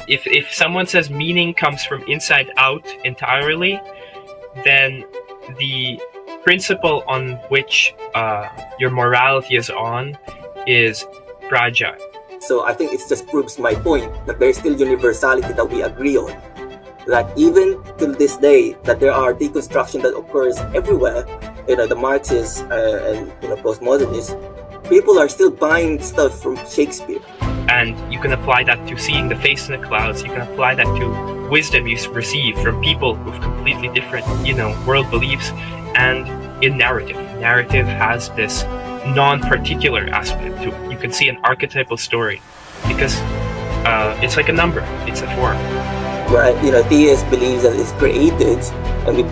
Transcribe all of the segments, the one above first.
if someone says meaning comes from inside out entirely, then the principle on which your morality is on is fragile. So I think it just proves my point that there's still universality that we agree on. That even till this day, that there are deconstruction that occurs everywhere. The Marxists and postmodernists, people are still buying stuff from Shakespeare. And you can apply that to seeing the face in the clouds. You can apply that to wisdom you receive from people with completely different, world beliefs. And in narrative has this non-particular aspect to it. You can see an archetypal story because it's like a number. It's a form. Where theists believes that it's created, and we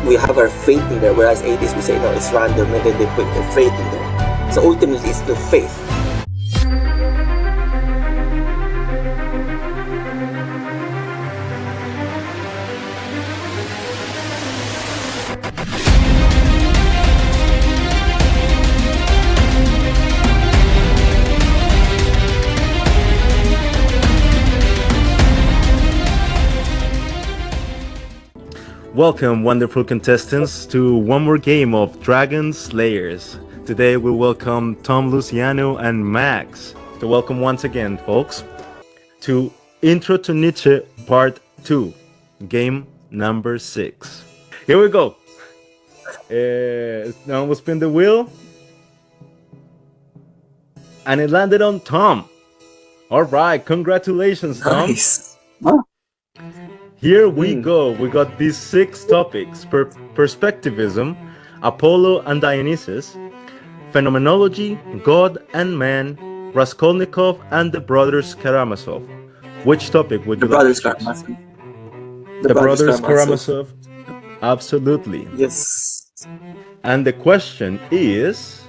we have our faith in there. Whereas atheists, we say no, it's random, and then they put their faith in there. So ultimately, it's still faith. Welcome, wonderful contestants, to one more game of Dragon Slayers. Today we welcome Tom, Luciano, and Max. So welcome once again, folks, to Intro to Nietzsche Part 2, game number 6. Here we go. Now we'll spin the wheel. And it landed on Tom. All right, congratulations, Tom. Nice. Huh? Here we go. We got these 6 topics: perspectivism, Apollo and Dionysus, phenomenology, God and man, Raskolnikov, and the brothers Karamazov. Which topic would you like? The brothers Karamazov. Absolutely. Yes. And the question is,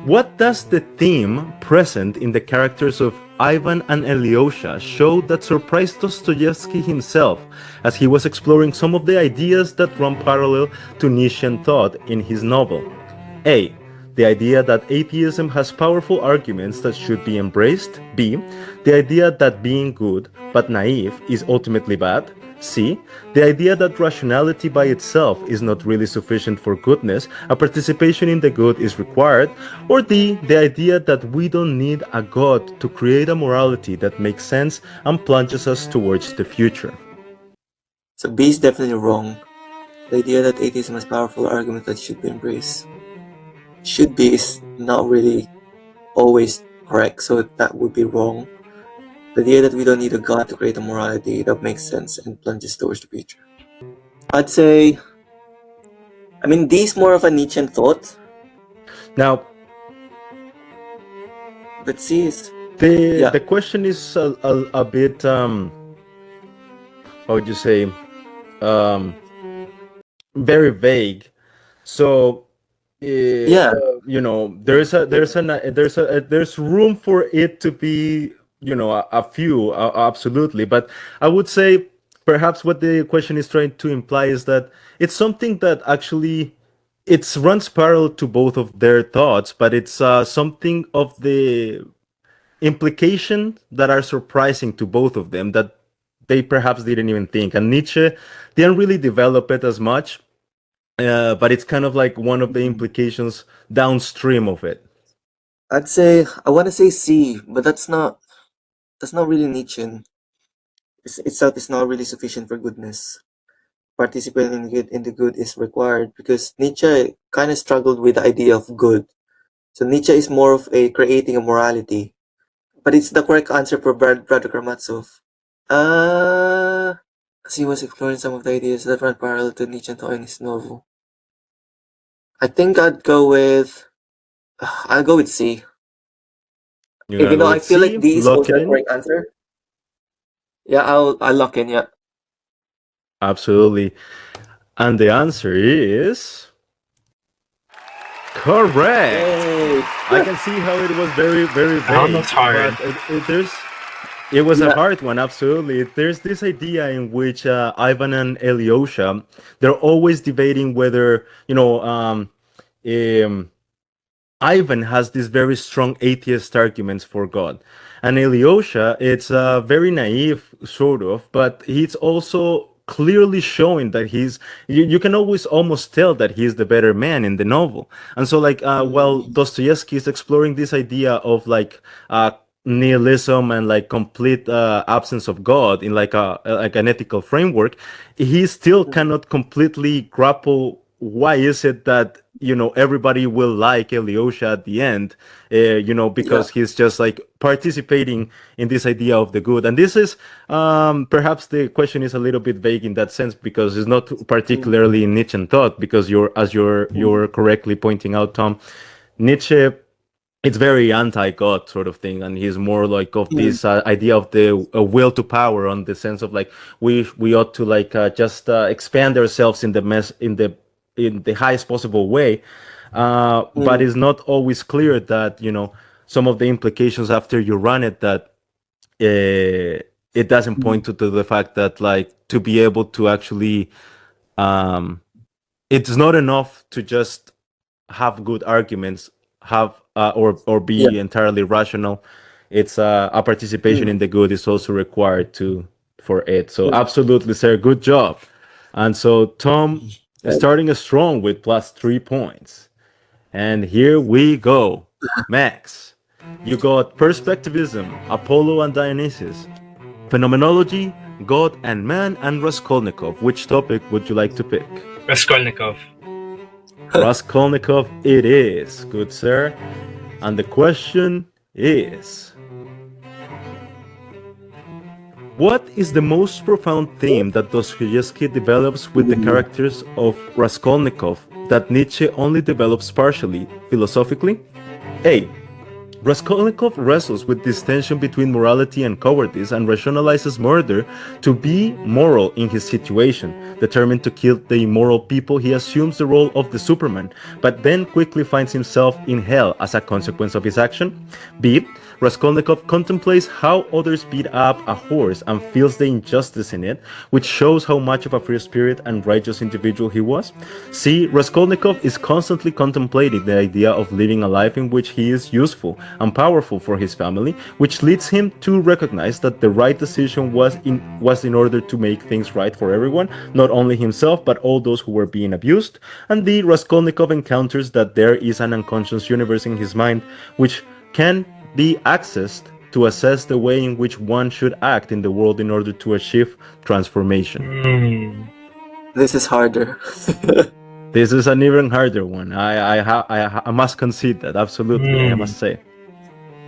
what does the theme present in the characters of Ivan and Alyosha show that surprised Dostoyevsky himself as he was exploring some of the ideas that run parallel to Nietzschean thought in his novel? A. The idea that atheism has powerful arguments that should be embraced. B. The idea that being good but naive is ultimately bad. C. The idea that rationality by itself is not really sufficient for goodness, a participation in the good is required. Or D. The idea that we don't need a God to create a morality that makes sense and plunges us towards the future. So B is definitely wrong. The idea that atheism has powerful argument that should be embraced. Should be is not really always correct, so that would be wrong. The idea that we don't need a God to create a morality that makes sense and plunges towards the future. I'd say, D is more of a Nietzschean thought. Now, but C is... The question is a bit, how would you say, very vague. So, there's room for it to be, a few, absolutely. But I would say perhaps what the question is trying to imply is that it's something that actually it runs parallel to both of their thoughts, but it's something of the implication that are surprising to both of them that they perhaps didn't even think. And Nietzsche didn't really develop it as much, but it's kind of like one of the implications downstream of it. I want to say C, but that's not really Nietzschean. Itself is not really sufficient for goodness. Participating in the good is required because Nietzsche kind of struggled with the idea of good. So Nietzsche is more of a creating a morality. But it's the correct answer for Brother Karamazov. As he was exploring some of the ideas that run parallel to Nietzsche and in his novel. I think I'll go with C. Even though I feel like D is also the correct answer. Yeah, I'll lock in, yeah. Absolutely. And the answer is correct. Yay. I can see how it was very, very vague. That's hard. It was a hard one, absolutely. There's this idea in which Ivan and Alyosha, they're always debating whether, Ivan has these very strong atheist arguments for God. And Alyosha, it's very naive, sort of, but he's also clearly showing that you can always almost tell that he's the better man in the novel. And so, like, while Dostoevsky is exploring this idea of like nihilism and like complete absence of God in like an ethical framework, he still cannot completely grapple why is it that everybody will like Alyosha at the end, Yeah. because he's just like participating in this idea of the good. And this is perhaps the question is a little bit vague in that sense because it's not particularly in Nietzschean thought, because you're correctly pointing out, Tom, Nietzsche, it's very anti-God sort of thing, and he's more like of this idea of the will to power, on the sense of like we ought to like just expand ourselves in the highest possible way, but it's not always clear that some of the implications after you run it, that it doesn't point to the fact that like to be able to actually it's not enough to just have good arguments, have or be Yeah. entirely rational. It's a participation in the good is also required to for it. So absolutely, sir, good job. And so Tom is starting strong with +3 points. And here we go. Max, you got perspectivism, Apollo and Dionysus, phenomenology, God and man, and Raskolnikov. Which topic would you like to pick? Raskolnikov. Raskolnikov it is, good sir. And the question is, what is the most profound theme that Dostoyevsky develops with the characters of Raskolnikov that Nietzsche only develops partially, philosophically? A. Raskolnikov wrestles with this tension between morality and cowardice and rationalizes murder to be moral in his situation. Determined to kill the immoral people, he assumes the role of the Superman, but then quickly finds himself in hell as a consequence of his action. B. Raskolnikov contemplates how others beat up a horse and feels the injustice in it, which shows how much of a free spirit and righteous individual he was. C. Raskolnikov is constantly contemplating the idea of living a life in which he is useful and powerful for his family, which leads him to recognize that the right decision was in order to make things right for everyone, not only himself but all those who were being abused. And D. Raskolnikov encounters that there is an unconscious universe in his mind which can be accessed to assess the way in which one should act in the world in order to achieve transformation. This is harder. This is an even harder one. I must concede that, absolutely. I must say.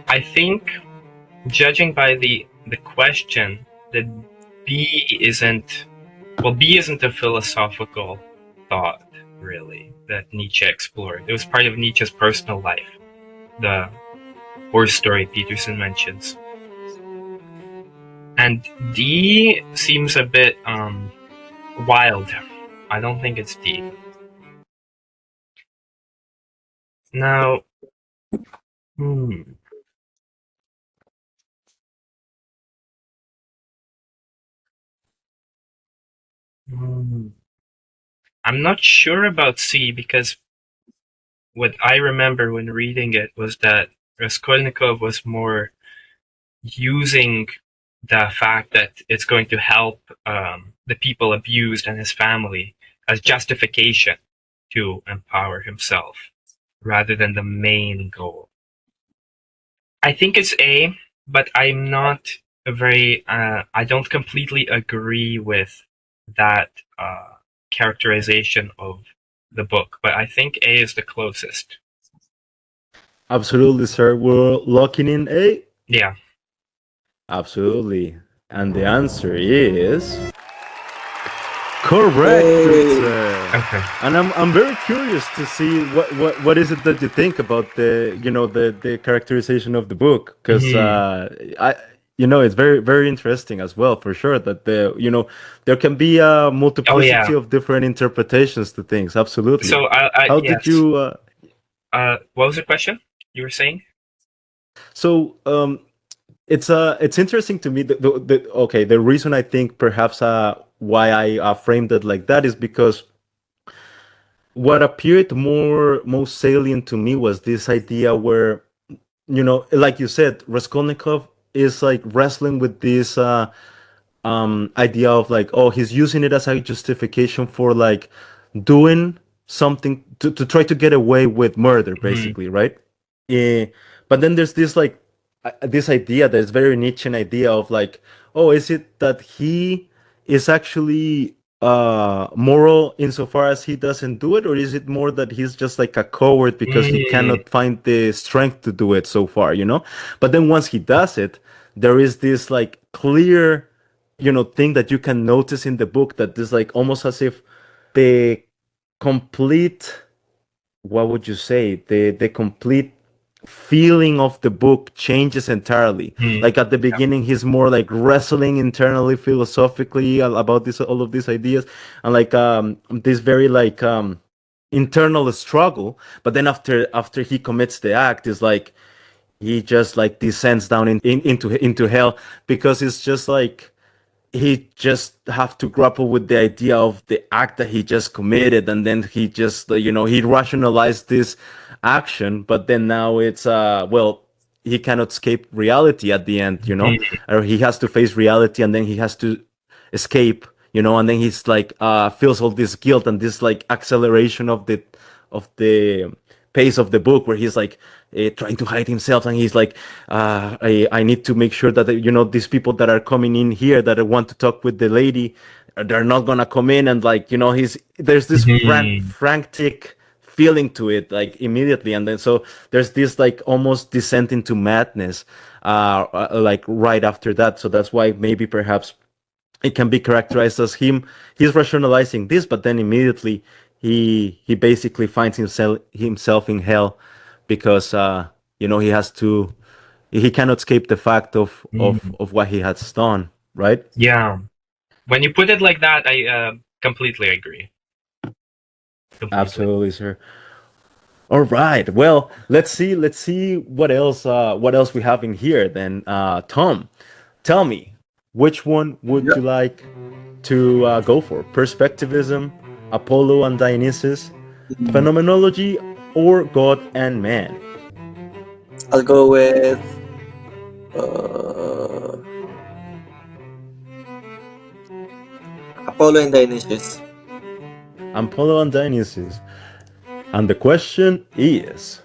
I think, judging by the question, that B isn't a philosophical thought, really, that Nietzsche explored. It was part of Nietzsche's personal life, the horse story Peterson mentions. And D seems a bit wild. I don't think it's D. Now, I'm not sure about C, because what I remember when reading it was that Raskolnikov was more using the fact that it's going to help the people abused and his family as justification to empower himself, rather than the main goal. I think it's A, but I'm not I don't completely agree with that characterization of the book, but I think A is the closest. Absolutely, sir. We're locking in A? Yeah. Absolutely. And the answer is correct, good sir. Okay. And I'm very curious to see what is it that you think about the characterization of the book, because it's very, very interesting as well, for sure, that there can be a multiplicity of different interpretations to things. Absolutely. So how did you what was the question you were saying? So it's interesting to me that the reason I think perhaps why I framed it like that is because what appeared most salient to me was this idea where, like you said, Raskolnikov is like wrestling with this idea of like, oh, he's using it as a justification for like doing something to try to get away with murder, Mhm. basically, right? Eh, but then there's this like this idea that's very Nietzschean idea of like, oh, is it that he is actually moral insofar as he doesn't do it, or is it more that he's just like a coward because he Mm. cannot find the strength to do it so far, you know? But then once he does it, there is this like clear, thing that you can notice in the book, that is like almost as if the complete, what would you say, the complete feeling of the book changes entirely. Mm. Like at the beginning he's more like wrestling internally philosophically about this, all of these ideas, and like this very like internal struggle. But then after he commits the act, is like he just like descends down into hell, because it's just like he just have to grapple with the idea of the act that he just committed, and then he just he rationalized this action, but then now it's well, he cannot escape reality at the end, Mhm. or he has to face reality and then he has to escape, and then he's like feels all this guilt and this like acceleration of the pace of the book, where he's like trying to hide himself, and he's like I need to make sure that these people that are coming in here that want to talk with the lady, they're not gonna come in, and like there's this Mhm. frantic feeling to it like immediately, and then so there's this like almost descent into madness like right after that. So that's why maybe perhaps it can be characterized as he's rationalizing this, but then immediately he basically finds himself in hell, because he has to, he cannot escape the fact of Mm. what he has done, right? Yeah. When you put it like that, I completely agree. Completely. Absolutely, sir. All right, well, let's see what else we have in here then. Tom, tell me, which one would Yeah. you like to go for? Perspectivism, Apollo and Dionysus, Mm, phenomenology, or God and man? I'll go with uh, Apollo and Dionysius. Apollo and Dionysus. And the question is,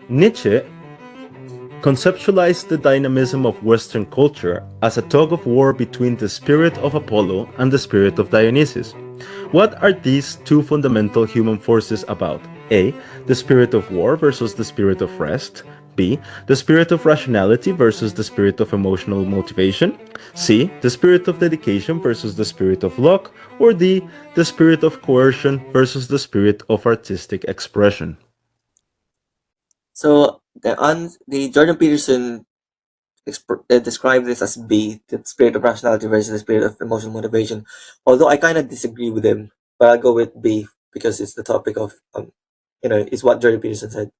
Nietzsche conceptualized the dynamism of Western culture as a tug of war between the spirit of Apollo and the spirit of Dionysus. What are these two fundamental human forces about? A. The spirit of war versus the spirit of rest. B. The spirit of rationality versus the spirit of emotional motivation. C. The spirit of dedication versus the spirit of luck. Or D. The spirit of coercion versus the spirit of artistic expression. So the Jordan Peterson described this as B, the spirit of rationality versus the spirit of emotional motivation. Although I kind of disagree with him, but I'll go with B because it's the topic of it's what Jordan Peterson said.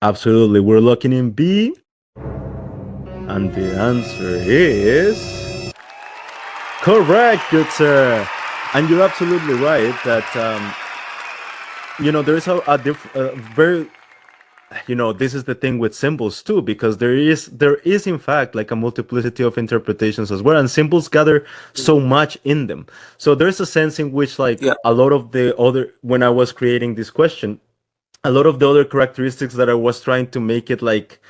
Absolutely, we're looking in B, and the answer is correct, good sir. And you're absolutely right that there is a very, this is the thing with symbols too, because there is in fact like a multiplicity of interpretations as well, and symbols gather so much in them. So there's a sense in which like Yeah. a lot of the other, when I was creating this question, a lot of the other characteristics that I was trying to make it like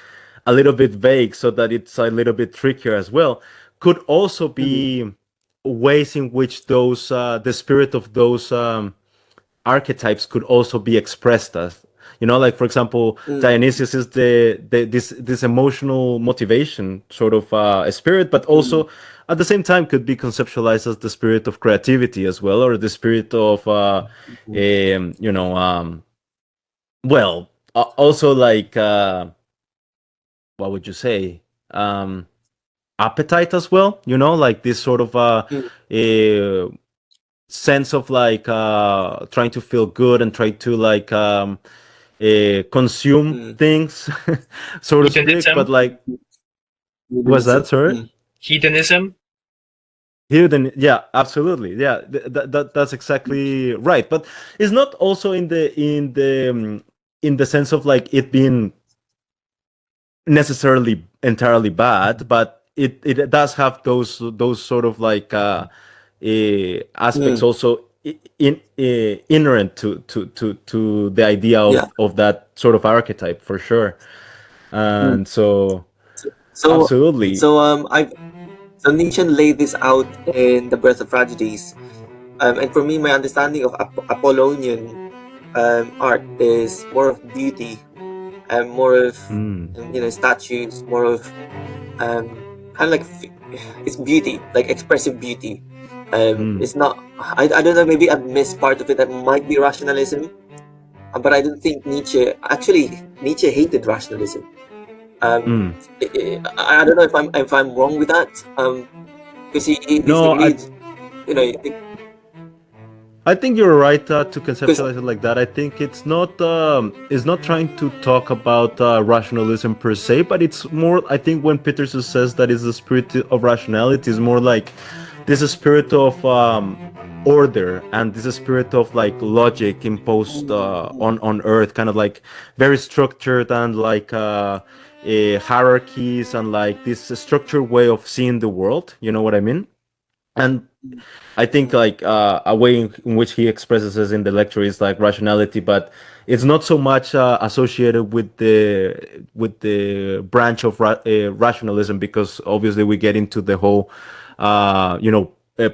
a little bit vague so that it's a little bit trickier as well, could also Mhm. be ways in which those the spirit of those archetypes could also be expressed as, like for example, Mm. Dionysius is this emotional motivation sort of a spirit, but Mm. also at the same time could be conceptualized as the spirit of creativity as well, or the spirit of Mhm. well, also like what would you say, um appetite as well, like this sort of Mm. a sense of like trying to feel good and try to like consume Mm. things so to speak, but Hedonism. like, was that, Hedonism. sorry? Mm. Hedonism. Hidden, yeah, absolutely, yeah. That's exactly right. But it's not also in the sense of like it being necessarily entirely bad, but it does have those sort of like aspects Mm, also inherent to the idea yeah. of that sort of archetype for sure. Mm. And so So, absolutely. I've so Nietzsche laid this out in the Birth of Tragedies. And for me, my understanding of Apollonian art is more of beauty and more of Mm, statues, more of kind of like it's beauty, like expressive beauty. mm, It's not. I don't know. Maybe I've missed part of it. That might be rationalism, but I don't think Nietzsche. Actually, Nietzsche hated rationalism. Um, mm. I don't know if I'm wrong with that. Because he No, disagreed. You know, I think you're right to because conceptualize it like that. I think it's not trying to talk about rationalism per se, but it's more. I think when Peterson says that is the spirit of rationality, is more like this is spirit of order and this is spirit of like logic imposed on Earth, kind of like very structured and like hierarchies and like this structured way of seeing the world. You know what I mean? And I think like a way in which he expresses this in the lecture is like rationality, but it's not so much associated with the branch of rationalism because obviously we get into the whole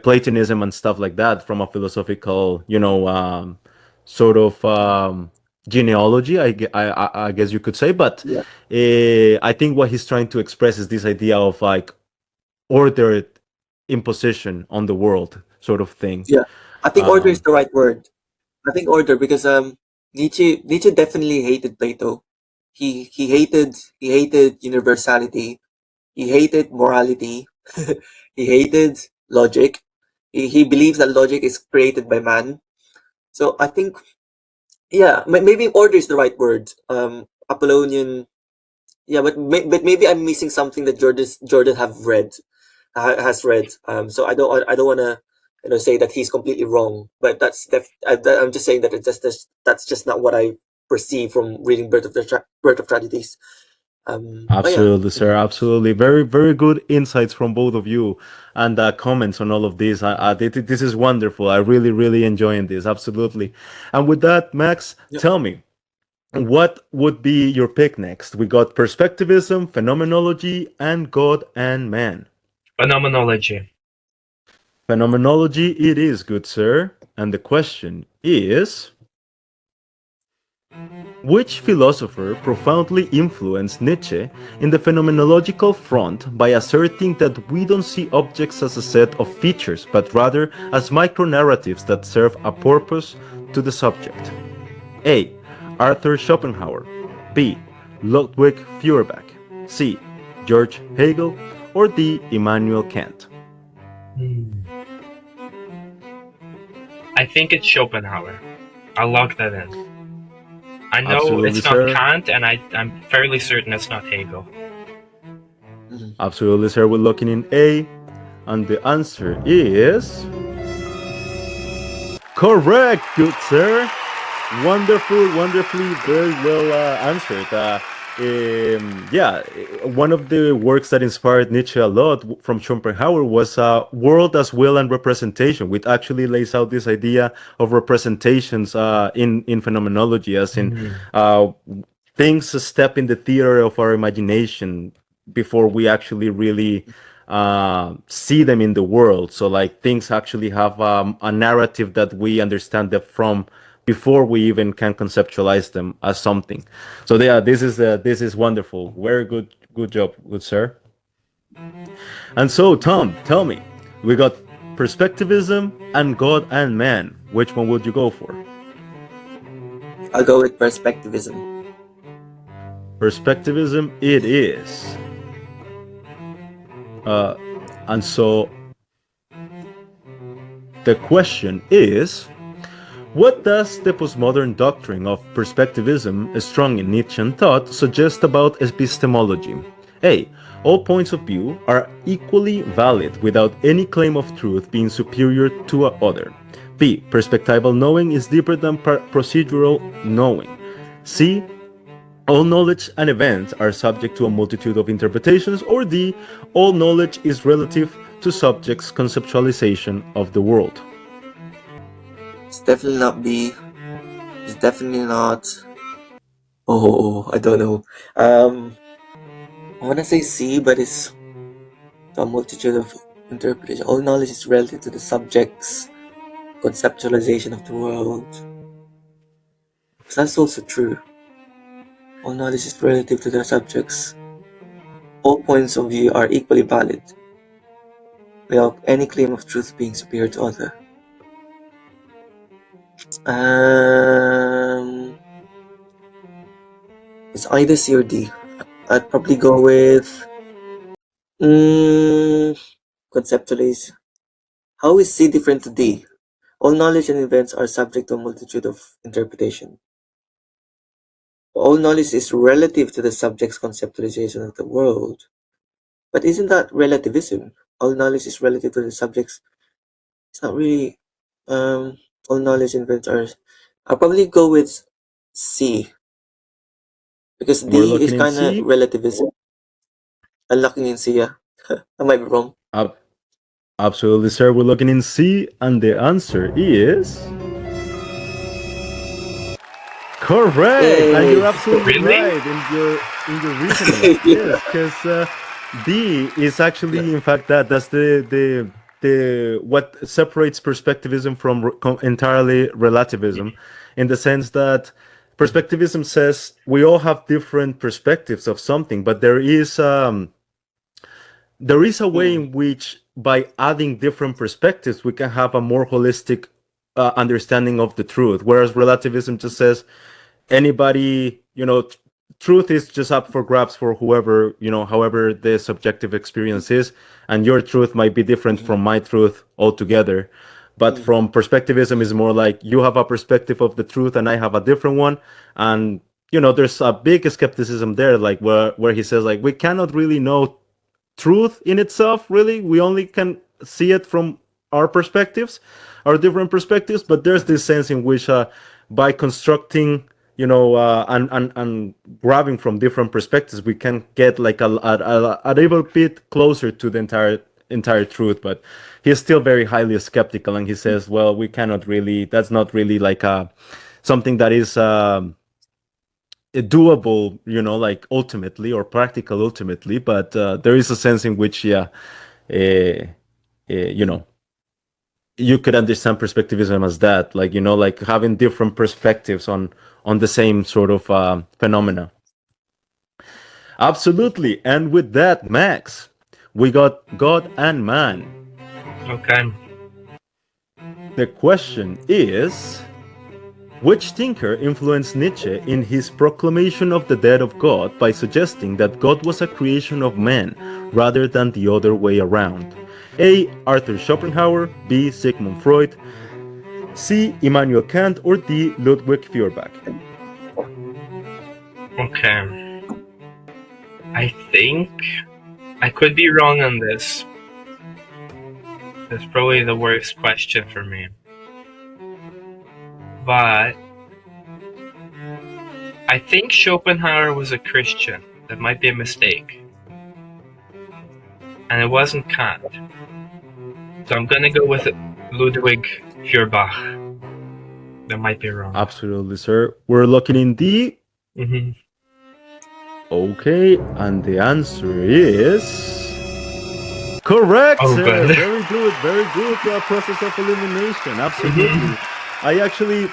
Platonism and stuff like that from a philosophical sort of genealogy. I guess you could say, but yeah, I think what he's trying to express is this idea of like ordered imposition on the world sort of thing. yeah. I think order is Um, the right word. I think order because Nietzsche definitely hated Plato. He hated universality. He hated morality. He hated logic. He believes that logic is created by man. So I think, yeah, maybe order is the right word. Apollonian, yeah, but maybe I'm missing something that Jordan has read. So I don't want to say that he's completely wrong. But I'm just saying that that's just not what I perceive from reading Birth of Tragedies. But yeah. Absolutely, sir. Absolutely. Very, very good insights from both of you and comments on all of this. This is wonderful. I really, really enjoying this. Absolutely. And with that, Max, Yeah. tell me, what would be your pick next? We got perspectivism, phenomenology, and God and man. Phenomenology. Phenomenology it is, good sir. And the question is, which philosopher profoundly influenced Nietzsche in the phenomenological front by asserting that we don't see objects as a set of features, but rather as micro-narratives that serve a purpose to the subject? A. Arthur Schopenhauer. B. Ludwig Feuerbach. C. George Hegel. Or D. Immanuel Kant. I think it's Schopenhauer. I'll lock that in. I know Absolutely, it's not sir. Kant, and I'm fairly certain it's not Hegel. Mhm. Absolutely, sir. We're looking in A. And the answer is correct, good sir. Wonderfully, very well answered. Yeah, one of the works that inspired Nietzsche a lot from Schopenhauer was World as Will and Representation, which actually lays out this idea of representations in phenomenology, as in uh, things step in the theater of our imagination before we actually really see them in the world. So like things actually have a narrative that we understand them from before we even can conceptualize them as something. So yeah, this is wonderful. Very good job, good sir. And so Tom, tell me, we got perspectivism and God and man. Which one would you go for? I'll go with perspectivism. Perspectivism it is. And so the question is, what does the postmodern doctrine of perspectivism, strong in Nietzschean thought, suggest about epistemology? A. All points of view are equally valid without any claim of truth being superior to other. B. Perspectival knowing is deeper than procedural knowing. C. All knowledge and events are subject to a multitude of interpretations. Or D. All knowledge is relative to subjects' conceptualization of the world. It's definitely not B. It's definitely not. Oh, I don't know. I wanna say C, but it's a multitude of interpretation. All knowledge is relative to the subject's conceptualization of the world. Because that's also true. All knowledge is relative to the subjects. All points of view are equally valid, without any claim of truth being superior to other. It's either C or D. I'd probably go with conceptualize. How is C different to D? All knowledge and events are subject to a multitude of interpretation. All knowledge is relative to the subject's conceptualization of the world. But isn't that relativism? All knowledge is relative to the subject's. It's not really. All knowledge and events are. I'll probably go with C. Because We're D is looking in kind of C. relativism. I'm looking in C, yeah. I might be wrong. Absolutely, sir. We're looking in C, and the answer is correct. Yay. And you're absolutely Really? right in your reasoning. Yes, because D is actually, in fact, that's the what separates perspectivism from entirely relativism, in the sense that perspectivism says we all have different perspectives of something, but there is a way in which, by adding different perspectives, we can have a more holistic understanding of the truth. Whereas relativism just says anybody, truth is just up for grabs for whoever, however the subjective experience is, and your truth might be different from my truth altogether. But from perspectivism is more like you have a perspective of the truth and I have a different one, and there's a big skepticism there, like where he says like we cannot really know truth in itself, really. We only can see it from our perspectives, our different perspectives. But there's this sense in which, by constructing, and grabbing from different perspectives, we can get like a little bit closer to the entire truth. But he's still very highly skeptical, and he says, well, we cannot really. That's not really like something that is doable, like ultimately, or practical ultimately. But there is a sense in which, yeah, you could understand perspectivism as that, like like having different perspectives on the same sort of phenomena. Absolutely. And with that, Max, we got God and Man. Okay. The question is, which thinker influenced Nietzsche in his proclamation of the death of God by suggesting that God was a creation of man rather than the other way around? A. Arthur Schopenhauer, B. Sigmund Freud, C. Immanuel Kant, or D. Ludwig Feuerbach? Okay. I think I could be wrong on this. That's probably the worst question for me. But I think Schopenhauer was a Christian. That might be a mistake. And it wasn't Kant. So I'm gonna go with Ludwig Feuerbach. That might be wrong. Absolutely, sir. We're looking in D. Mm-hmm. Okay, and the answer is correct, Oh, sir. good. Very good, very good. Process of elimination. Absolutely. I actually,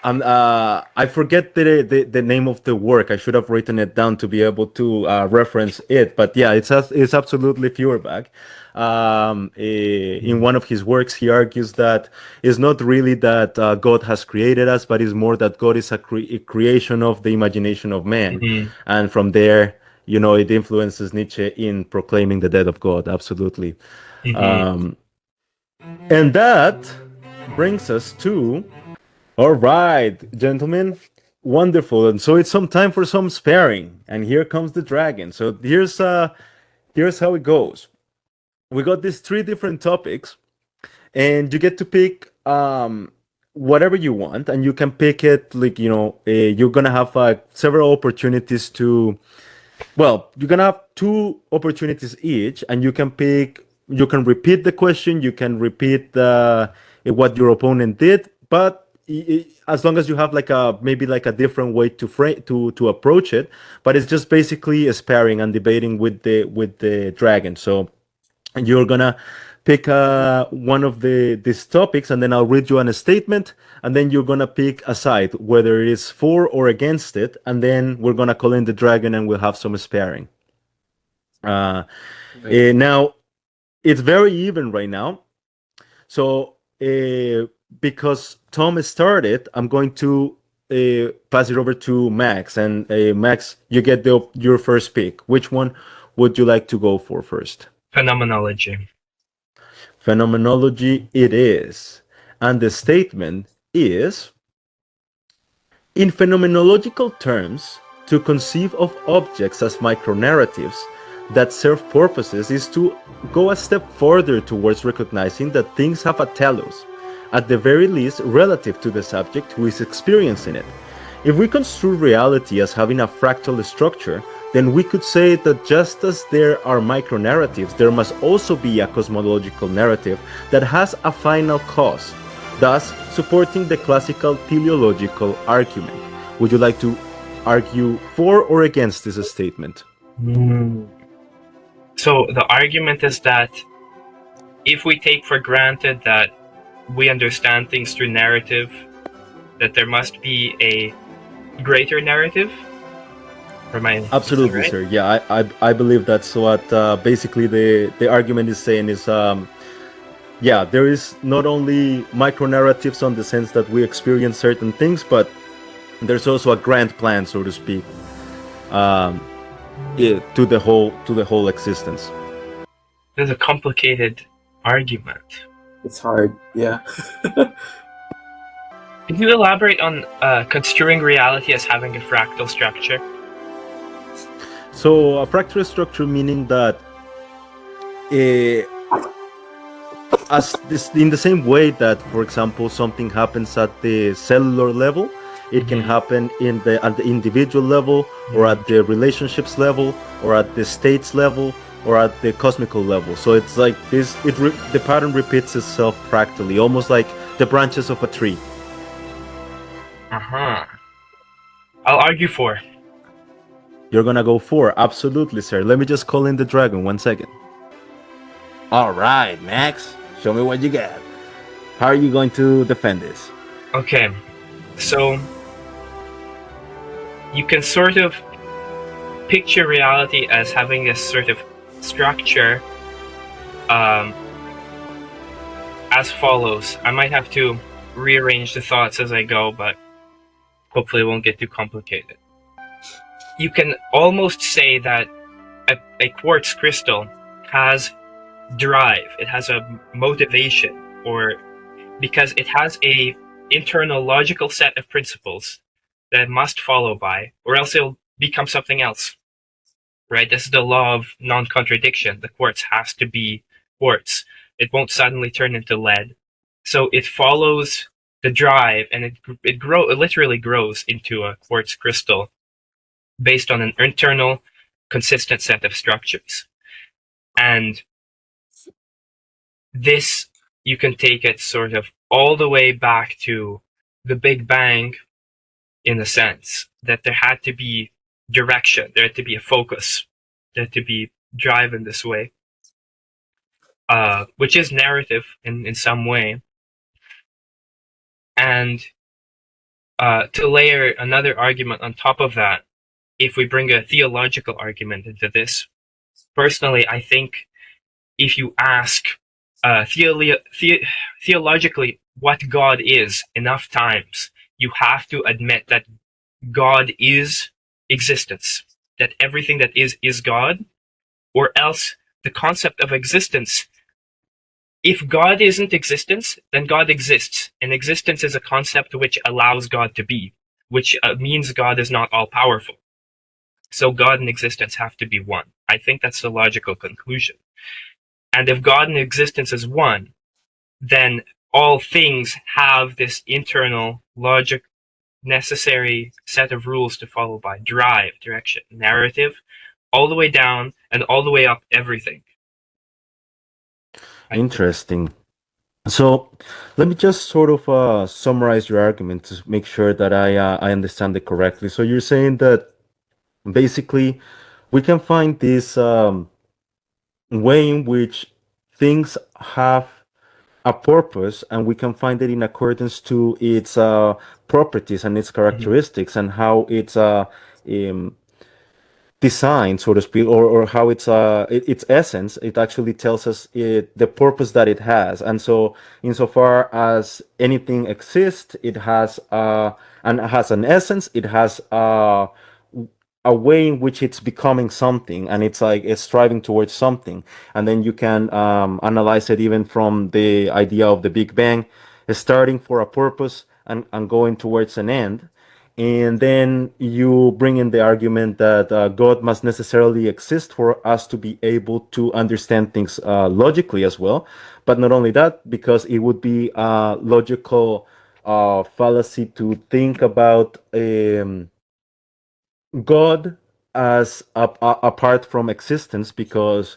I forget the name of the work. I should have written it down to be able to reference it. But yeah, it's absolutely Feuerbach. In one of his works, he argues that it's not really that God has created us, but it's more that God is a creation of the imagination of man. Mm-hmm. And from there, it influences Nietzsche in proclaiming the death of God. Absolutely. Mm-hmm. And that brings us to, all right, gentlemen, Wonderful. And so it's some time for some sparring. And here comes the dragon. So here's how it goes. We got these three different topics, and you get to pick whatever you want, and you can pick it like, you're gonna have several opportunities to, well, you're gonna have two opportunities each, and you can pick, you can repeat the question, you can repeat what your opponent did, but as long as you have like a maybe like a different way to to approach it, but it's just basically a sparring and debating with the dragon. So you're gonna pick one of these topics, and then I'll read you a statement, and then you're gonna pick a side, whether it is for or against it, and then we're gonna call in the dragon, and we'll have some sparring. Now, it's very even right now. So because Tom started, I'm going to pass it over to Max, and Max, you get your first pick. Which one would you like to go for first? Phenomenology. Phenomenology it is. And the statement is, in phenomenological terms, to conceive of objects as micronarratives that serve purposes is to go a step further towards recognizing that things have a telos, at the very least relative to the subject who is experiencing it. If we construe reality as having a fractal structure, then we could say that just as there are micronarratives, there must also be a cosmological narrative that has a final cause, thus supporting the classical teleological argument. Would you like to argue for or against this statement? So the argument is that if we take for granted that we understand things through narrative, that there must be a greater narrative. Absolutely, right? sir. Yeah, I believe that's what basically the argument is saying is, yeah, there is not only micronarratives on the sense that we experience certain things, but there's also a grand plan, so to speak, to the whole existence. There's a complicated argument. It's hard, yeah. Can you elaborate on construing reality as having a fractal structure? So a fractal structure meaning that as this, in the same way that, for example, something happens at the cellular level, it can happen at the individual level, or at the relationships level, or at the states level, or at the cosmical level. So it's like this, the pattern repeats itself fractally, almost like the branches of a tree. I'll argue for. You're gonna go for? Absolutely, sir. Let me just call in the dragon, 1 second. All right, Max, show me what you got. How are you going to defend this? Okay, so you can sort of picture reality as having this sort of structure as follows. I might have to rearrange the thoughts as I go, but hopefully it won't get too complicated. You can almost say that a quartz crystal has drive, it has a motivation, or because it has a internal logical set of principles that it must follow by, or else it'll become something else. Right? This is the law of non-contradiction. The quartz has to be quartz. It won't suddenly turn into lead. So it follows the drive, and it literally grows into a quartz crystal based on an internal, consistent set of structures. And this, you can take it sort of all the way back to the Big Bang, in the sense that there had to be direction, there had to be a focus, there had to be drive in this way, which is narrative in some way. And to layer another argument on top of that, if we bring a theological argument into this, personally, I think if you ask theologically what God is enough times, you have to admit that God is existence, that everything that is God, or else the concept of existence. If God isn't existence, then God exists, and existence is a concept which allows God to be. which means God is not all powerful. So God and existence have to be one. I think that's the logical conclusion. And if God and existence is one, then all things have this internal logic necessary set of rules to follow by: drive, direction, narrative, all the way down and all the way up everything. Interesting. So let me just sort of summarize your argument to make sure that I understand it correctly. So you're saying that basically we can find this way in which things have a purpose, and we can find it in accordance to its properties and its characteristics, and how it's um, design, so to speak, or how its essence, it actually tells us the purpose that it has. And so insofar as anything exists, it has and has an essence, it has a way in which it's becoming something, and it's like it's striving towards something. And then you can analyze it even from the idea of the Big Bang, starting for a purpose and going towards an end. And then you bring in the argument that God must necessarily exist for us to be able to understand things logically as well. But not only that, because it would be a logical fallacy to think about God as apart from existence, because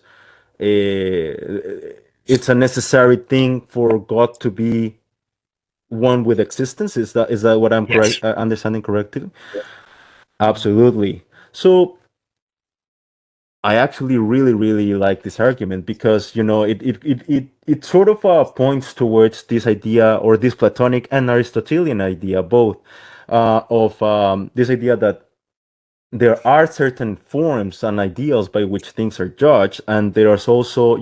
it's a necessary thing for God to be one with existence. Is that what I'm Yes. correct understanding correctly? Absolutely. So I actually really, really like this argument because, it sort of points towards this idea, or this Platonic and Aristotelian idea, both, of this idea that there are certain forms and ideals by which things are judged, and there's also,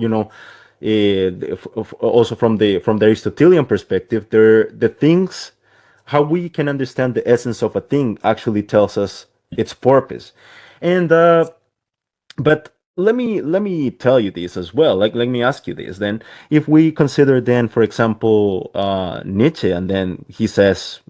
also from the Aristotelian perspective, the things, how we can understand the essence of a thing actually tells us its purpose. And but let me tell you this as well. Like, let me ask you this then. If we consider then, for example, Nietzsche, and then he says,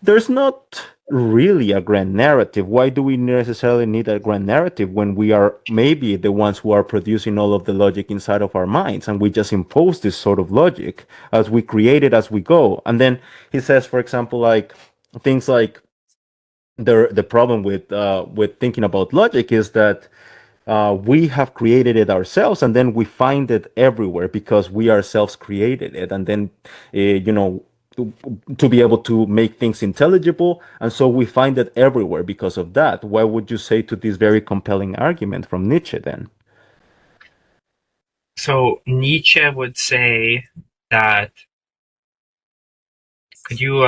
there's not really a grand narrative. Why do we necessarily need a grand narrative when we are maybe the ones who are producing all of the logic inside of our minds, and we just impose this sort of logic as we create it as we go? And then he says, for example, like things like the problem with thinking about logic is that we have created it ourselves, and then we find it everywhere because we ourselves created it. And then to be able to make things intelligible, and so we find it everywhere because of that. What would you say to this very compelling argument from Nietzsche then? So Nietzsche would say that. Could you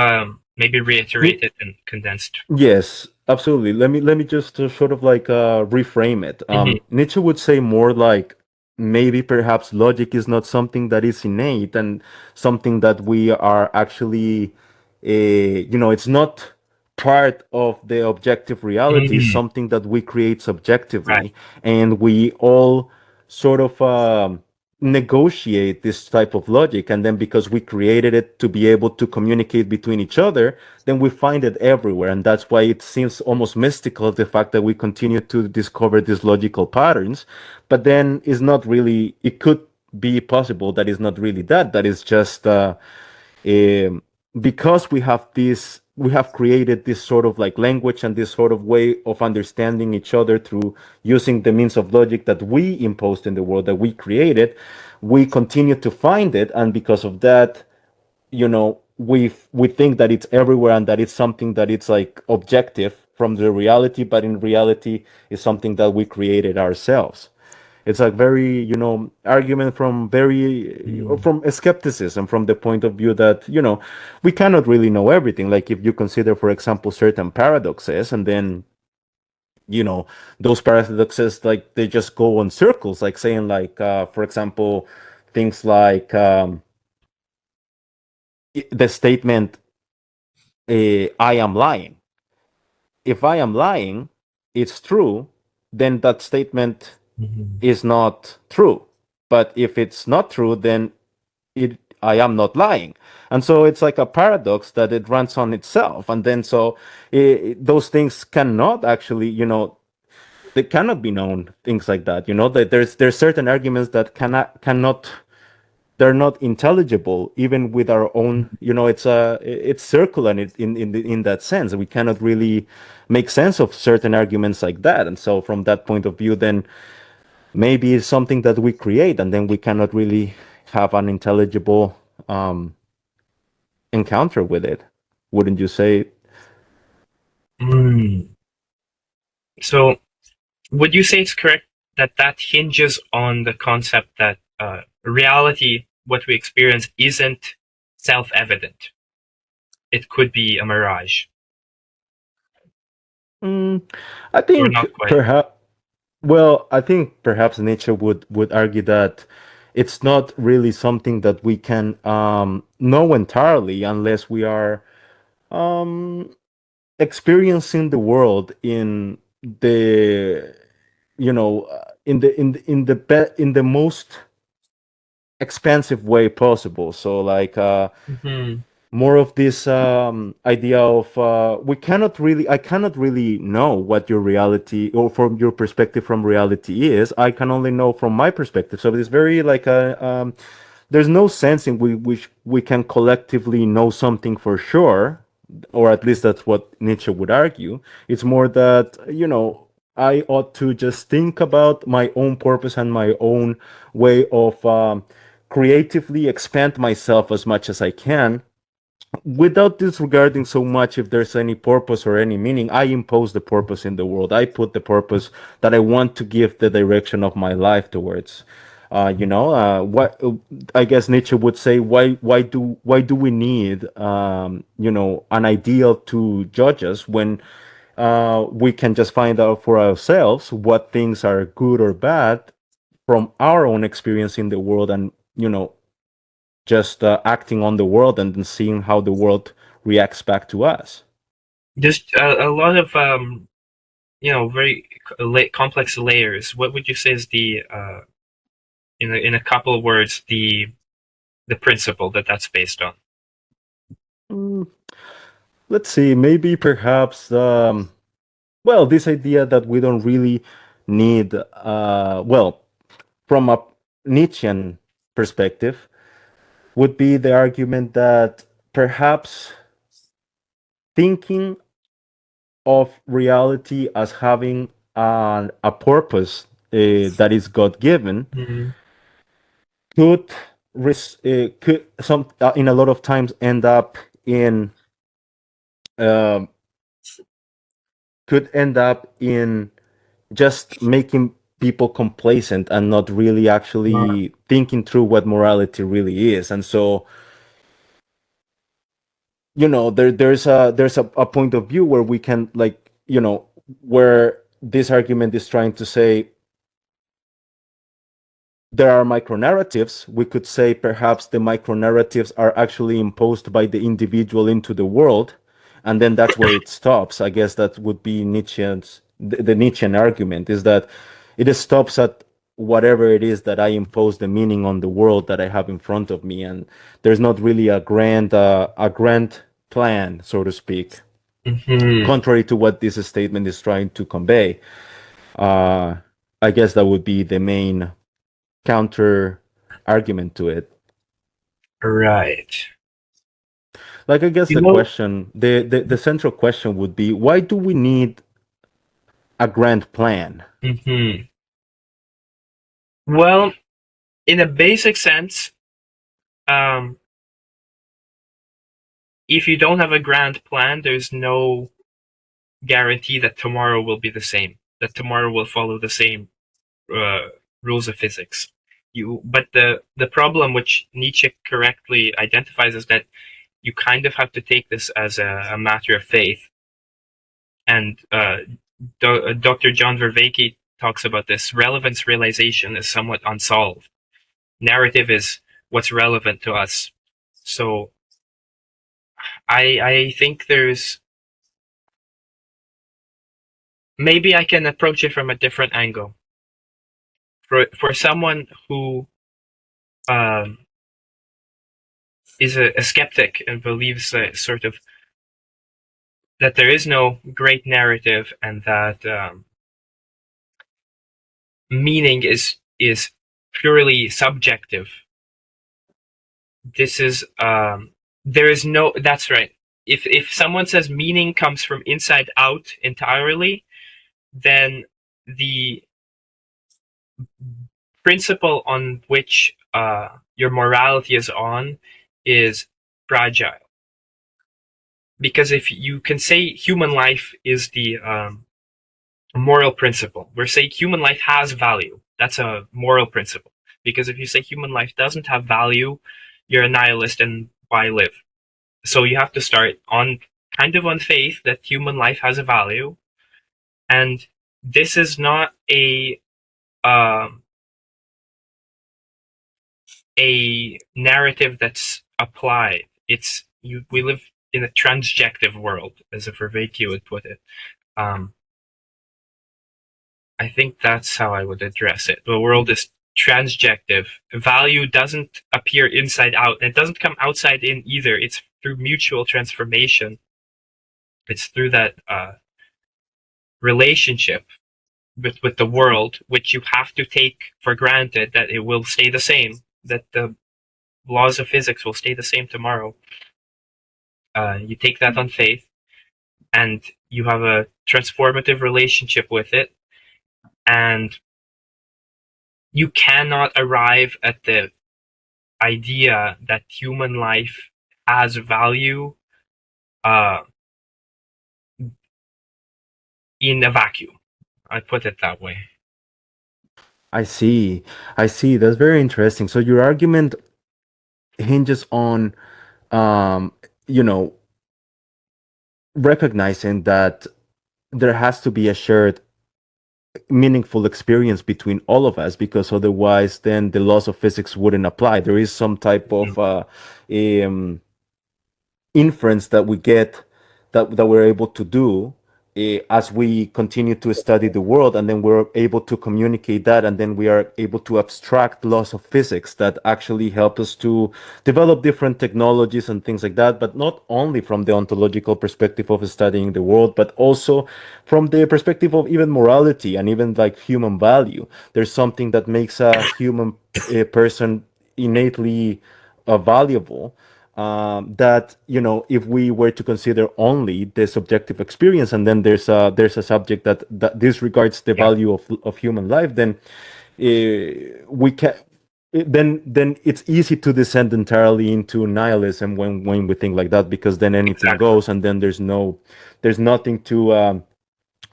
maybe reiterate it in condensed? Yes, absolutely. Let me just sort of like reframe it. Mhm. Nietzsche would say more like, maybe perhaps logic is not something that is innate, and something that we are actually, it's not part of the objective reality. It's Mm, something that we create right. subjectively, and we all sort of negotiate this type of logic. And then because we created it to be able to communicate between each other, then we find it everywhere. And that's why it seems almost mystical, the fact that we continue to discover these logical patterns. But then it's not really, it could be possible that it's not really that is just um, because we have created this sort of like language and this sort of way of understanding each other through using the means of logic that we imposed in the world, that we created. We continue to find it, and because of that, we think that it's everywhere, and that it's something that it's like objective from the reality, but in reality is something that we created ourselves. It's a very, argument from very, from skepticism, from the point of view that, we cannot really know everything. Like, if you consider, for example, certain paradoxes, and then, those paradoxes, like, they just go on circles, like saying, like, for example, things like, the statement, I am lying. If I am lying, it's true, then that statement Mhm. is not true. But if it's not true, then I am not lying. And so it's like a paradox that it runs on itself. And then so those things cannot actually, they cannot be known, things like that. That there's certain arguments that cannot they're not intelligible even with our own, it's circular in that sense. We cannot really make sense of certain arguments like that. And so from that point of view, then maybe it's something that we create, and then we cannot really have an intelligible encounter with it. Wouldn't you say? So would you say it's correct that hinges on the concept that reality, what we experience, isn't self-evident? It could be a mirage, I or think not quite. perhaps. Well, I think perhaps Nietzsche would argue that it's not really something that we can know entirely unless we are um, experiencing the world in the in the most expansive way possible. So like Mm-hmm. more of this idea of I cannot really know what your reality or from your perspective from reality is. I can only know from my perspective. So it's very like a there's no sense in which we can collectively know something for sure, or at least that's what Nietzsche would argue. It's more that I ought to just think about my own purpose and my own way of creatively expand myself as much as I can without disregarding so much if there's any purpose or any meaning. I impose the purpose in the world. I put the purpose that I want to give the direction of my life towards. What I guess Nietzsche would say, why do we need an ideal to judge us when we can just find out for ourselves what things are good or bad from our own experience in the world, and just acting on the world and then seeing how the world reacts back to us. There's a lot of very complex layers. What would you say is the in a couple of words, the principle that's based on? Mm, let's see, maybe perhaps, well, this idea that we don't really need, well, from a Nietzschean perspective, would be the argument that perhaps thinking of reality as having a purpose that is God given Mm-hmm. could could some in a lot of times end up in um could end up in just making people complacent and not really actually thinking through what morality really is. And so there's a point of view where we can, like, where this argument is trying to say there are micronarratives. We could say perhaps the micronarratives are actually imposed by the individual into the world, and then that's where it stops. I guess that would be the Nietzschean argument, is that it stops at whatever it is that I impose the meaning on the world that I have in front of me, and there's not really a grand plan, so to speak, Mm-hmm. contrary to what this statement is trying to convey. Uh, I guess that would be the main counter argument to it. Right. Like, I guess You the know. question, the central question would be, why do we need a grand plan? Mm-hmm. Well, in a basic sense, um, if you don't have a grand plan, there's no guarantee that tomorrow will be the same. That tomorrow will follow the same uh, rules of physics. But the problem, which Nietzsche correctly identifies, is that you kind of have to take this as a matter of faith. And Dr. John Vervaeke talks about this. Relevance realization is somewhat unsolved. Narrative is what's relevant to us. So I think there's maybe I can approach it from a different angle. For someone who um, is a skeptic and believes that sort of that there is no great narrative and that meaning is purely subjective. This is there is no that's right. If someone says meaning comes from inside out entirely, then the principle on which your morality is on is fragile. Because if you can say human life is the moral principle, we're saying human life has value. That's a moral principle. Because if you say human life doesn't have value, you're a nihilist, and why live? So you have to start on kind of on faith that human life has a value, and this is not um, a narrative that's applied. It's we live in a transjective world, as a Vervaeke would put it. Um, I think that's how I would address it. The world is transjective. Value doesn't appear inside out. It doesn't come outside in either. It's through mutual transformation. It's through that relationship with the world, which you have to take for granted that it will stay the same, that the laws of physics will stay the same tomorrow. You take that on faith, and you have a transformative relationship with it, and you cannot arrive at the idea that human life has value uh, in a vacuum. I put it that way. I see. I see. That's very interesting. So your argument hinges on, um, you know, recognizing that there has to be a shared meaningful experience between all of us, because otherwise then the laws of physics wouldn't apply. There is some type Mhm. of um, inference that we get, that we're able to do as we continue to study the world, and then we're able to communicate that, and then we are able to abstract laws of physics that actually help us to develop different technologies and things like that, but not only from the ontological perspective of studying the world, but also from the perspective of even morality and even like human value. There's something that makes a human person innately valuable, that, you know, if we were to consider only the subjective experience, and then there's a subject that disregards the Yeah, value of human life, then we can then it's easy to descend entirely into nihilism when we think like that, because then anything exactly. goes, and then there's nothing to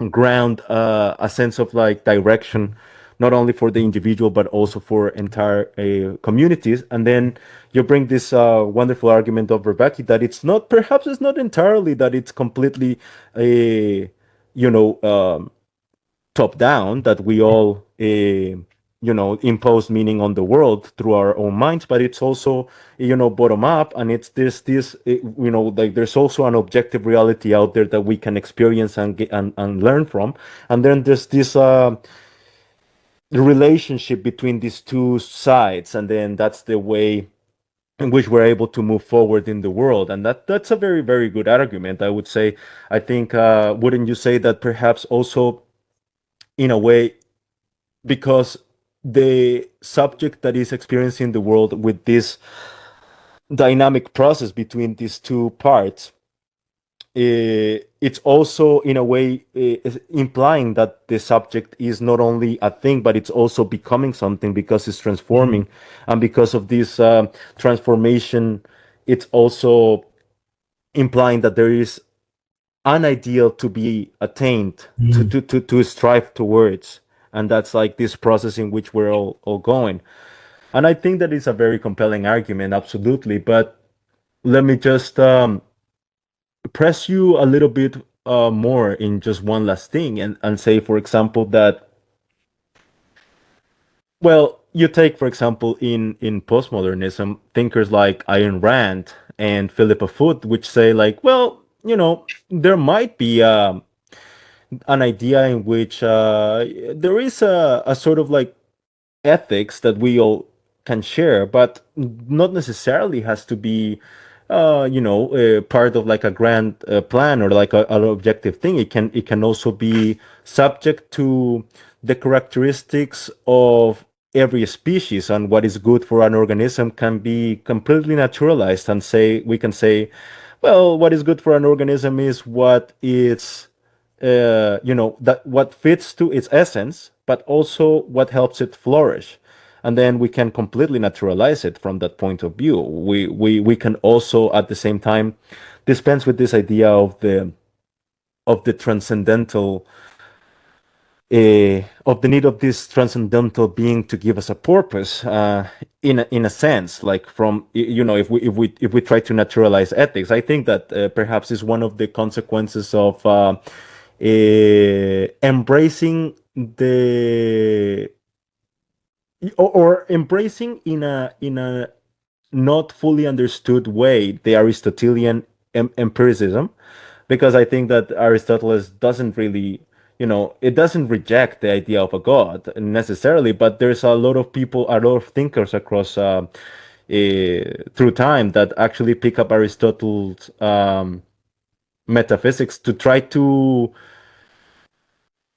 ground a sense of like direction, not only for the individual but also for entire communities. And then you bring this wonderful argument of Rebecca that perhaps it's not entirely that it's completely a, you know, top down, that we all you know, impose meaning on the world through our own minds, but it's also, you know, bottom up, and it's this you know, like there's also an objective reality out there that we can experience and get, and learn from. And then there's this relationship between these two sides, and then that's the way in which we're able to move forward in the world. And that's a very, very good argument, I would say. I think, wouldn't you say that perhaps also, in a way, because the subject that is experiencing the world with this dynamic process between these two parts, it's also in a way implying that the subject is not only a thing, but it's also becoming something, because it's Mhm. transforming. And because of this transformation, it's also implying that there is an ideal to be attained, Mhm. to strive towards. And that's like this process in which we're all going. And I think that is a very compelling argument, absolutely. But let me just press you a little bit more in just one last thing, and say, for example, that, well, you take, for example, in postmodernism, thinkers like Ayn Rand and Philippa Foot, which say, like, well, you know, there might be an idea in which there is a sort of like ethics that we all can share, but not necessarily has to be part of like a grand plan or like an objective thing. It can also be subject to the characteristics of every species, and what is good for an organism can be completely naturalized, and say we can say, well, what is good for an organism is what is that what fits to its essence, but also what helps it flourish. And then we can completely naturalize it from that point of view. We can also at the same time dispense with this idea of the transcendental, of the need of this transcendental being to give us a purpose, in a sense, like from if we try to naturalize ethics. I think that perhaps is one of the consequences of embracing the or embracing in a not fully understood way the Aristotelian empiricism, because I think that Aristotle doesn't really, it doesn't reject the idea of a god necessarily, but there's a lot of people, a lot of thinkers across through time that actually pick up Aristotle's metaphysics to try to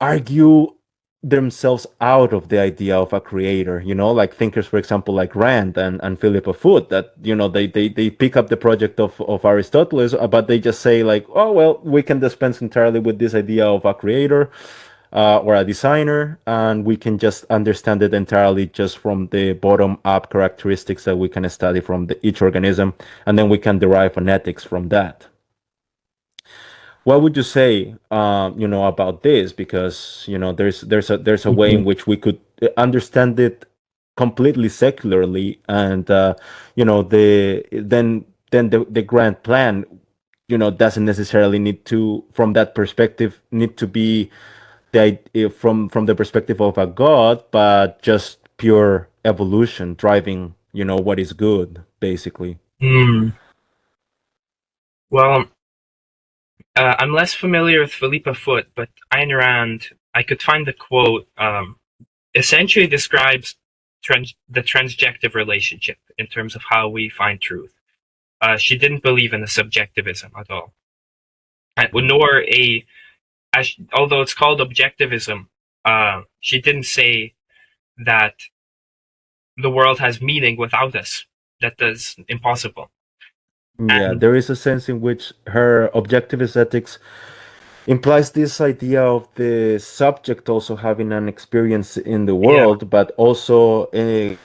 argue themselves out of the idea of a creator, like thinkers, for example, like Rand and Philippa Foot, that they pick up the project of Aristotle, but they just say like, oh well, we can dispense entirely with this idea of a creator or a designer, and we can just understand it entirely just from the bottom up characteristics that we can study from each organism, and then we can derive an ethics from that. What would you say, about this? Because there's a way in which we could understand it completely secularly, and the grand plan, doesn't necessarily need to, from that perspective, need to be from the perspective of a god, but just pure evolution driving, what is good, basically. Well, I'm less familiar with Philippa Foot, but Ayn Rand, I could find the quote, essentially describes the transjective relationship in terms of how we find truth. She didn't believe in a subjectivism at all, nor although it's called objectivism, she didn't say that the world has meaning without us. That is impossible. Yeah, And there is a sense in which her objectivist ethics implies this idea of the subject also having an experience in the yeah, world, but also a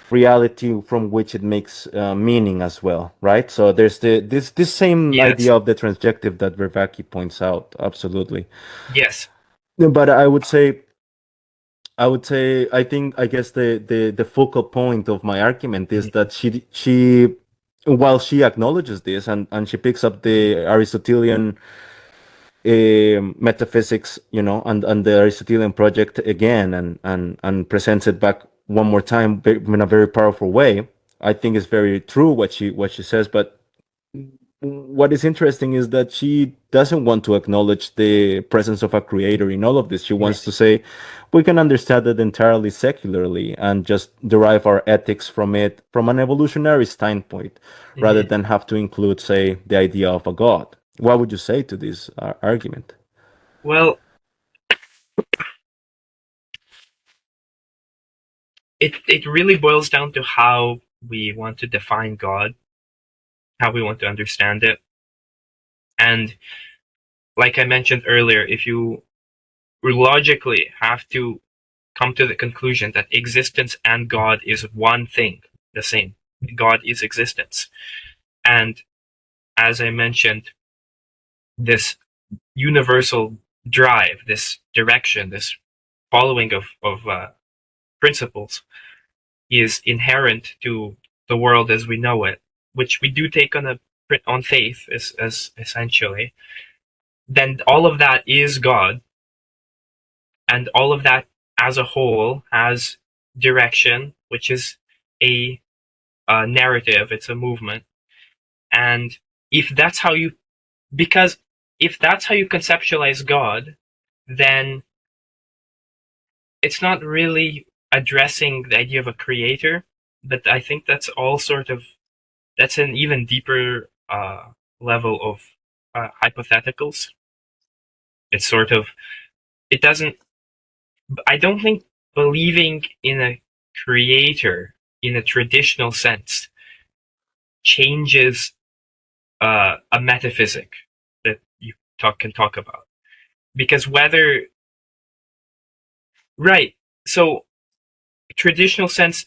reality from which it makes meaning as well, right? So there's this same yes, idea of the transjective that Vervaeke points out. Absolutely. yes, But I guess the focal point of my argument is that she while she acknowledges this, and she picks up the Aristotelian metaphysics, and the Aristotelian project again, and presents it back one more time in a very powerful way. I think it's very true what she says, but what is interesting is that she doesn't want to acknowledge the presence of a creator in all of this. She wants to say we can understand it entirely secularly and just derive our ethics from it from an evolutionary standpoint, rather than have to include, say, the idea of a god. What would you say to this argument? Well, it really boils down to how we want to define God, how we want to understand it. And like I mentioned earlier, if you logically have to come to the conclusion that existence and God is one thing, the same. God is existence. And as I mentioned, this universal drive, this direction, this following of principles is inherent to the world as we know it, which we do take on faith as essentially. Then all of that is God, and all of that as a whole has direction, which is a, a narrative, it's a movement. And if that's how you, because if that's how you conceptualize God, then it's not really addressing the idea of a creator, but I think that's an even deeper level of hypotheticals. It's sort of, it doesn't, I don't think believing in a creator in a traditional sense changes a metaphysic that you can talk about. Because right, so traditional sense,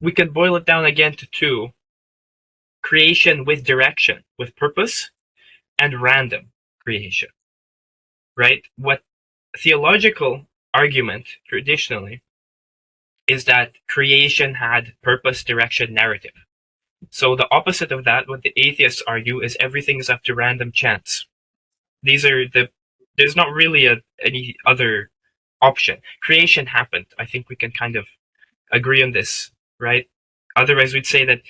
we could boil it down again to two: creation with direction, with purpose, and random creation. Right? What theological argument traditionally is that creation had purpose, direction, narrative. So the opposite of that, what the atheists argue, is everything is up to random chance. There's not really any other option. Creation happened. I think we can kind of agree on this, right? Otherwise, we'd say that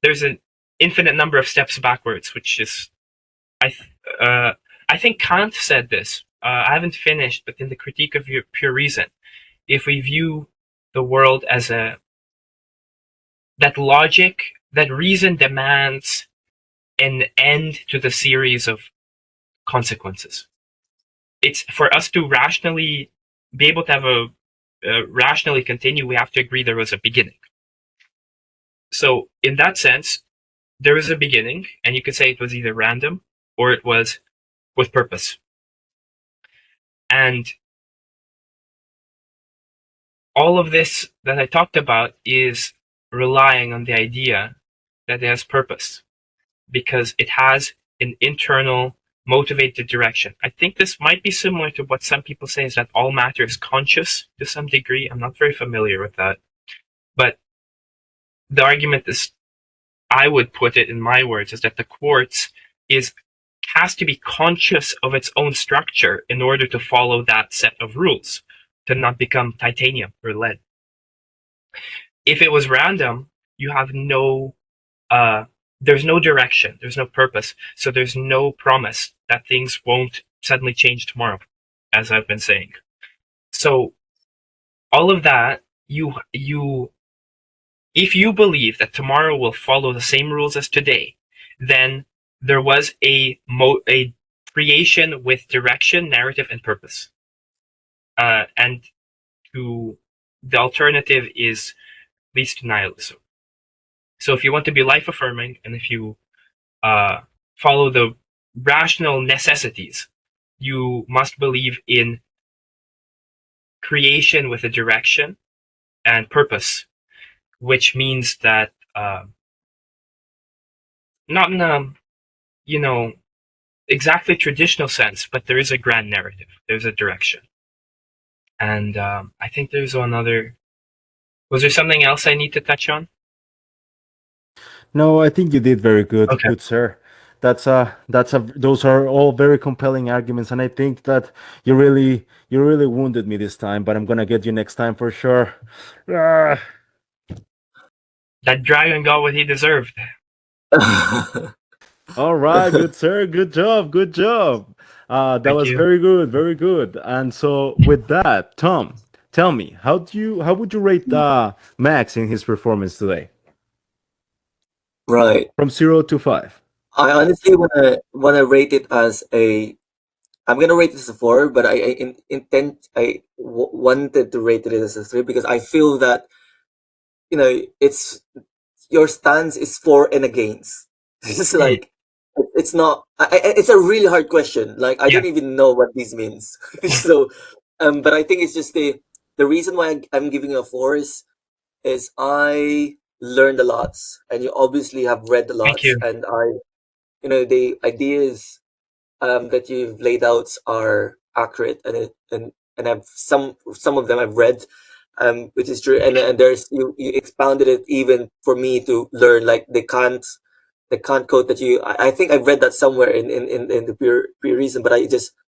there's an infinite number of steps backwards, which is, I think Kant said this. I haven't finished, but in the Critique of Pure Reason, if we view the world as that reason demands an end to the series of consequences. It's for us to rationally be able to have rationally continue, we have to agree there was a beginning. So in that sense, there was a beginning, and you could say it was either random or it was with purpose. And all of this that I talked about is relying on the idea that it has purpose, because it has an internal motivated direction. I think this might be similar to what some people say, is that all matter is conscious to some degree. I'm not very familiar with that. But the argument is, I would put it in my words, is that the quartz has to be conscious of its own structure in order to follow that set of rules, to not become titanium or lead. If it was random, you have there's no direction, there's no purpose, so there's no promise that things won't suddenly change tomorrow, as I've been saying. So all of that, if you believe that tomorrow will follow the same rules as today, then there was a creation with direction, narrative, and purpose. And the alternative leads to nihilism. So if you want to be life affirming, and if you follow the rational necessities, you must believe in creation with a direction and purpose, which means that not in a exactly traditional sense, but there is a grand narrative, there's a direction. And I think there's was there something else I need to touch on? No, I think you did very good, Okay. good sir. Those are all very compelling arguments, and I think that you really wounded me this time, but I'm gonna get you next time for sure. Ah. That dragon got what he deserved. All right, good sir, good job, good job. That Thank was you. very good, very good. And so with that, Tom, tell me, how would you rate Max in his performance today? Right. From 0 to 5. I honestly wanna rate it as I'm gonna rate it as a 4, but I wanted to rate it as a 3 because I feel that it's your stance is for and against. It's like it's not. It's a really hard question. Like I Yeah. don't even know what this means. So, but I think it's just the reason why I'm giving you a 4 is I learned a lot, and you obviously have read a lot, Thank you. and the ideas that you've laid out are accurate, and I've some of them I've read, which is true, and there's you expounded it even for me to learn, like the Kant quote that I think I've read that somewhere in the pure reason, but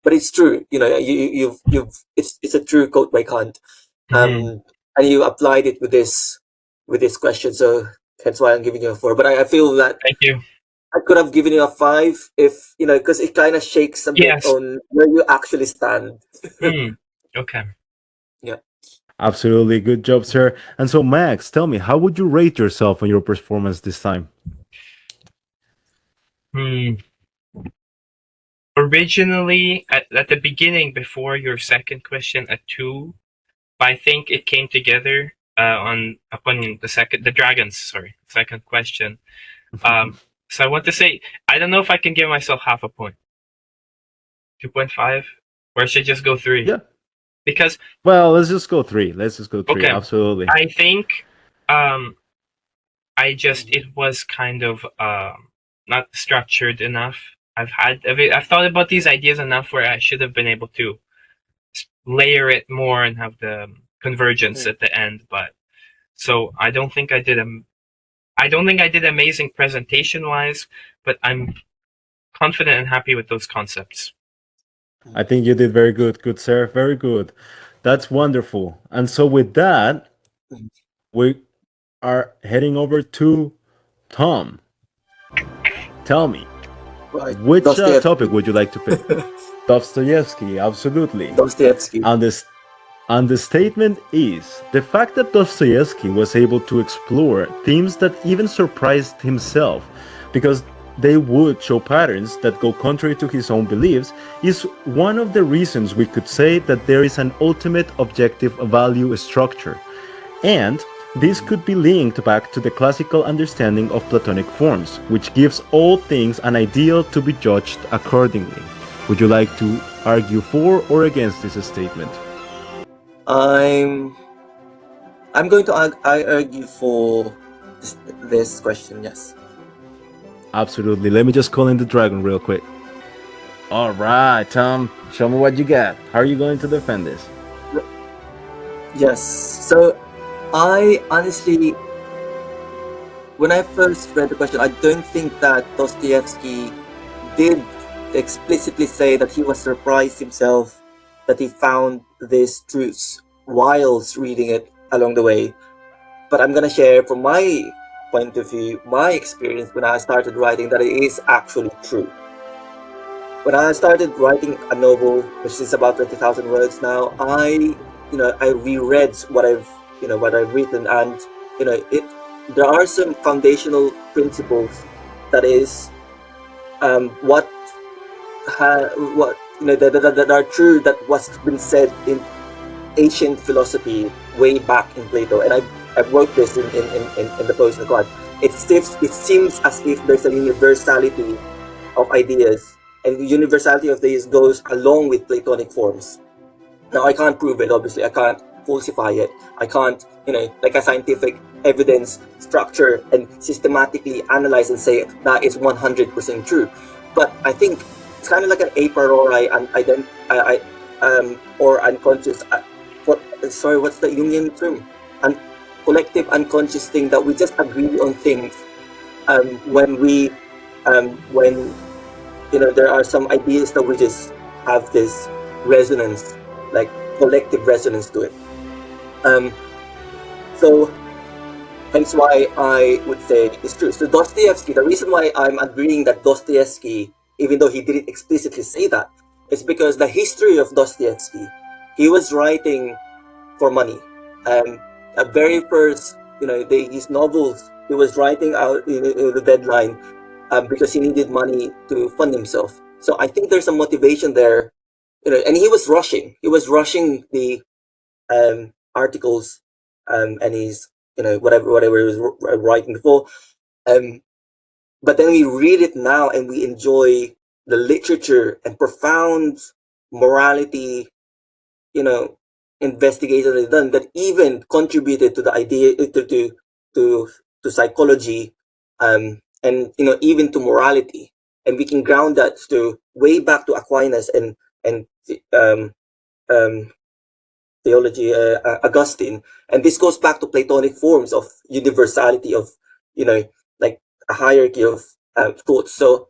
but it's true, it's a true quote by Kant, and you applied it with this question, so that's why I'm giving you a 4. But I feel that Thank you. I could have given you a 5 if because it kind of shakes a bit Yes. on where you actually stand. Okay. Yeah. Absolutely. Good job, sir. And so, Max, tell me, how would you rate yourself on your performance this time? Hmm. Originally, at the beginning, before your second question, a 2. But I think it came together on upon the dragons. Sorry, second question. So I want to say I don't know if I can give myself half a point, 2.5, or I should just go 3 Yeah. because Well, let's just go three. Let's just go three. okay, Absolutely. I think it was kind of not structured enough. I've thought about these ideas enough where I should have been able to layer it more and have the convergence at the end. But so I don't think I did amazing presentation wise, but I'm confident and happy with those concepts. I think you did very good. Good, sir. Very good. That's wonderful. And so, with that, we are heading over to Tom. Tell me, Right. which topic Dostoevsky. would you like to pick? Dostoyevsky, absolutely. Dostoevsky. And the statement is the fact that Dostoevsky was able to explore themes that even surprised himself, because they would show patterns that go contrary to his own beliefs, is one of the reasons we could say that there is an ultimate objective value structure. And this could be linked back to the classical understanding of Platonic forms, which gives all things an ideal to be judged accordingly. Would you like to argue for or against this statement? I'm going to I argue for this question. Yes. Absolutely. Let me just call in the dragon real quick. All right, Tom, show me what you got. How are you going to defend this? Yes. So I honestly, when I first read the question, I don't think that Dostoevsky did explicitly say that he was surprised himself that he found these truths whilst reading it along the way. But I'm gonna share from my point of view, my experience when I started writing, that it is actually true. When I started writing a novel, which is about 20,000 words now, I reread what I've written, and there are some foundational principles that is what that are true, that was been said in ancient philosophy way back in Plato, and I wrote this in the post in the card. It seems as if there's a universality of ideas, and the universality of these goes along with Platonic forms. Now I can't prove it, obviously. I can't falsify it. I can't, like a scientific evidence structure and systematically analyze and say that is 100% true. But I think it's kind of like an a priori and or unconscious. What's the Jungian term? An collective unconscious thing that we just agree on things when there are some ideas that we just have this resonance, like collective resonance to it. So hence why I would say it's true. So Dostoevsky, the reason why I'm agreeing that Dostoevsky, even though he didn't explicitly say that, is because the history of Dostoevsky, he was writing for money. At very first, his novels, he was writing out the deadline because he needed money to fund himself. So I think there's a motivation there, and he was rushing. He was rushing the articles, and he's whatever he was writing before. But then we read it now and we enjoy the literature and profound morality, investigation that done that even contributed to the idea to psychology, and even to morality, and we can ground that to way back to Aquinas and um, um, theology, Augustine, and this goes back to Platonic forms of universality of like a hierarchy of thoughts. So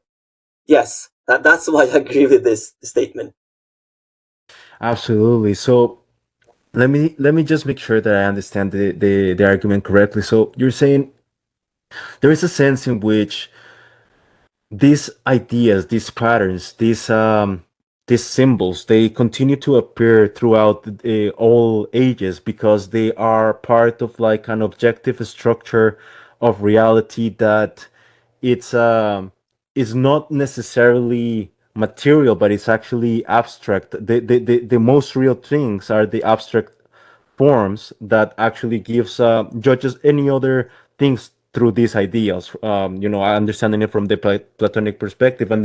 yes, that's why I agree with this statement. Absolutely. So let me just make sure that I understand the argument correctly. So you're saying there is a sense in which these ideas, these patterns, these these symbols, they continue to appear throughout all ages because they are part of like an objective structure of reality that it's is not necessarily material, but it's actually abstract. The most real things are the abstract forms that actually gives judges any other things through these ideals. Understanding it from the Platonic perspective, and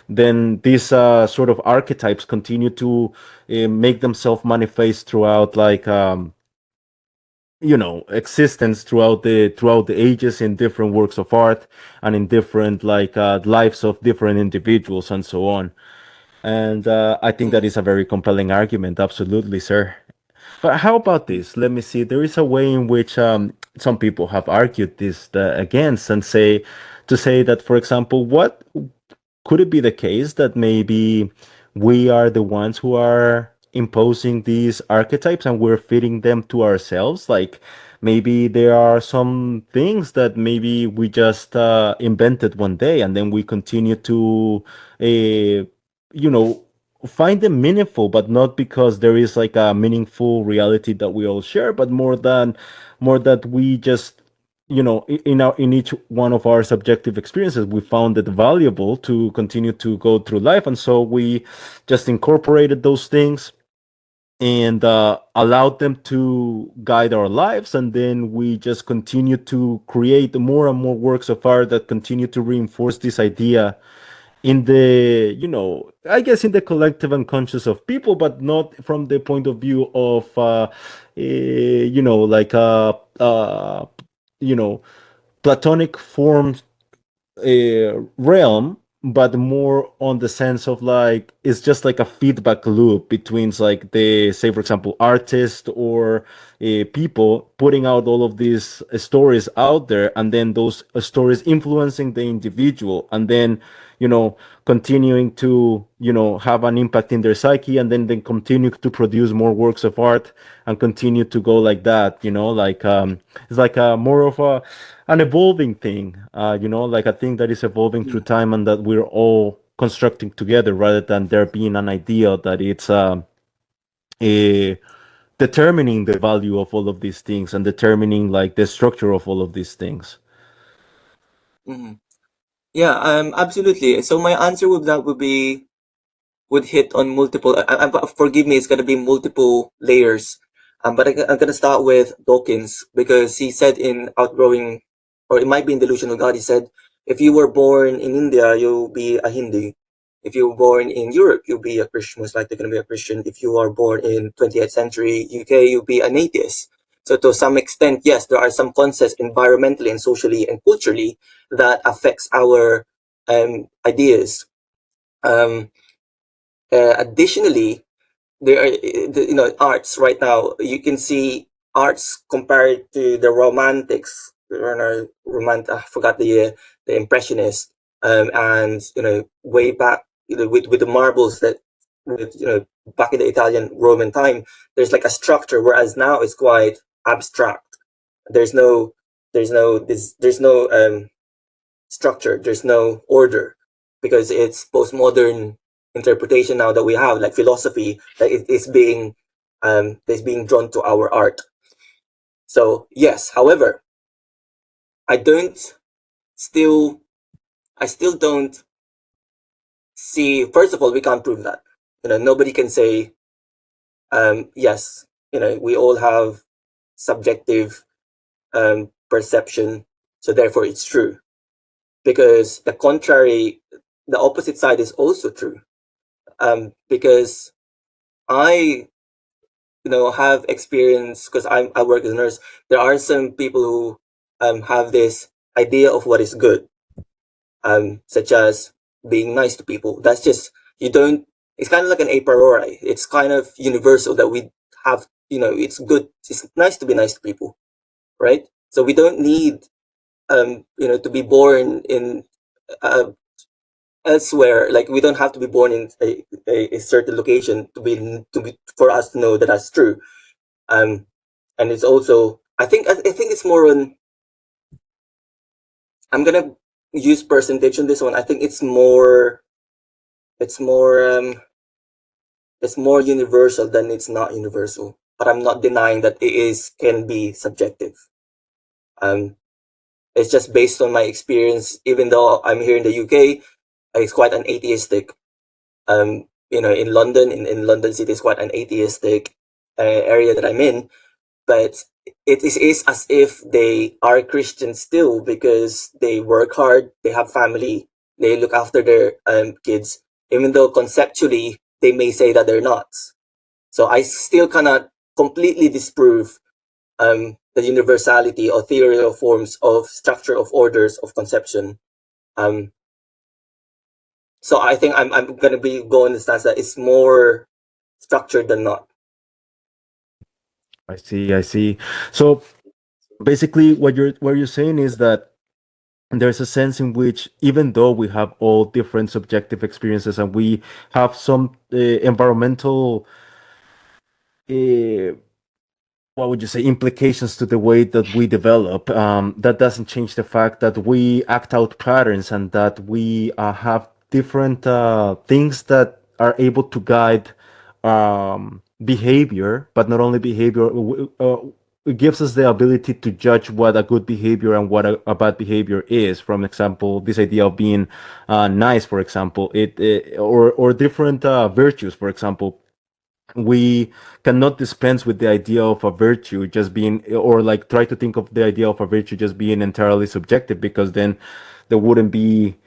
then these sort of archetypes continue to make themselves manifest throughout like existence throughout the ages in different works of art and in different like lives of different individuals and so on. And I think that is a very compelling argument. Absolutely, sir. But how about this? Let me see. There is a way in which some people have argued this against and say that, for example, what could it be the case that maybe we are the ones who are imposing these archetypes and we're fitting them to ourselves? Like maybe there are some things that maybe we just invented one day and then we continue to, you know, find them meaningful, but not because there is like a meaningful reality that we all share, but more that we just in each one of our subjective experiences we found it valuable to continue to go through life, and so we just incorporated those things and allowed them to guide our lives, and then we just continue to create more and more works of art that continue to reinforce this idea in the I guess in the collective unconscious of people, but not from the point of view of like you know platonic form realm, but more on the sense of like it's just like a feedback loop between like the, say for example, artists or people putting out all of these stories out there, and then those stories influencing the individual, and then continuing to have an impact in their psyche, and then continue to produce more works of art and continue to go like that, like it's like a more of an evolving thing, like a thing that is evolving through time and that we're all constructing together, rather than there being an idea that it's a determining the value of all of these things and determining like the structure of all of these things. Mhm. Yeah, absolutely. So my answer with that would hit on multiple. Forgive me, it's gonna be multiple layers. But I'm gonna start with Dawkins, because he said in Outgrowing, or it might be in Delusional God, he said, if you were born in India, you'll be a Hindu. If you were born in Europe, you'll be a Christian, most likely gonna be a Christian. If you are born in 20th century UK, you'll be an atheist. So to some extent, yes, there are some concepts environmentally and socially and culturally that affects our ideas. Um, Additionally, there are arts right now. You can see arts compared to the romantics, I forgot the year, the impressionists, and way back, with the marbles that, with back in the Italian Roman time, there's like a structure, whereas now it's quite abstract. There's no there's no structure, there's no order, because it's postmodern interpretation now that we have, like philosophy, that is being drawn to our art. So yes, however, I don't still I still don't see. First of all, we can't prove that. Nobody can say, yes, we all have subjective perception, so therefore it's true, because the opposite side is also true. Because I, have experience, because I work as a nurse. There are some people who have this idea of what is good, such as being nice to people. That's just, you don't. It's kind of like an a priori. It's kind of universal that we have. It's good. It's nice to be nice to people, right? So we don't need, to be born in elsewhere. Like, we don't have to be born in a certain location to be for us to know that that's true. And it's also, I think it's more on. I'm gonna use percentage on this one. I think it's more. It's more. it's more universal than it's not universal. But I'm not denying that it is can be subjective. Um, it's just based on my experience. Even though I'm here in the UK, it's quite an atheistic. In London, in London City, is quite an atheistic area that I'm in. But is as if they are Christians still because they work hard, they have family, they look after their kids, even though conceptually they may say that they're not. So I still cannot completely disprove the universality or theory of forms of structure of orders of conception. Um, so I think I'm gonna be going the stance that it's more structured than not. I see. I see. So basically, what you're saying is that there's a sense in which, even though we have all different subjective experiences and we have some environmental uh, what would you say, implications to the way that we develop, that doesn't change the fact that we act out patterns and that we have different things that are able to guide behavior, but not only behavior. It gives us the ability to judge what a good behavior and what a bad behavior is. For example, this idea of being nice, for example, or different virtues, for example. We cannot dispense with the idea of a virtue just being, or like try to think of the idea of a virtue just being entirely subjective, because then there wouldn't be,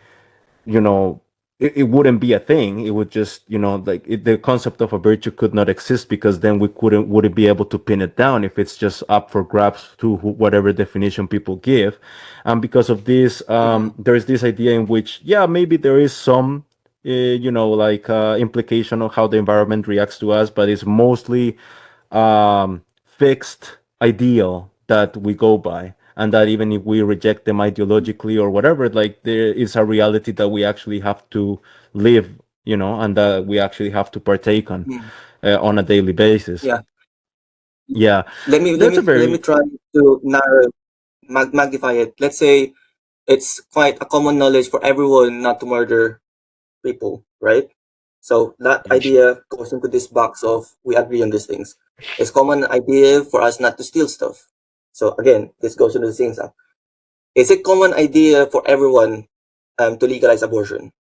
you know, it wouldn't be a thing. It would just, the concept of a virtue could not exist, because then we wouldn't be able to pin it down if it's just up for grabs to whatever definition people give. And because of this, Mm-hmm. there's this idea in which, yeah, maybe there is some implication of how the environment reacts to us, but it's mostly fixed ideal that we go by, and that even if we reject them ideologically or whatever, like there is a reality that we actually have to live, and that we actually have to partake Mm-hmm. on a daily basis. Yeah. Yeah, Let me let that's me a let me very try to magnify it. Let's say it's quite a common knowledge for everyone not to murder people, right? So that yeah, idea goes into this box of we agree on these things. It's common idea for us not to steal stuff. So again, this goes into the same stuff. Is it common idea for everyone to legalize abortion?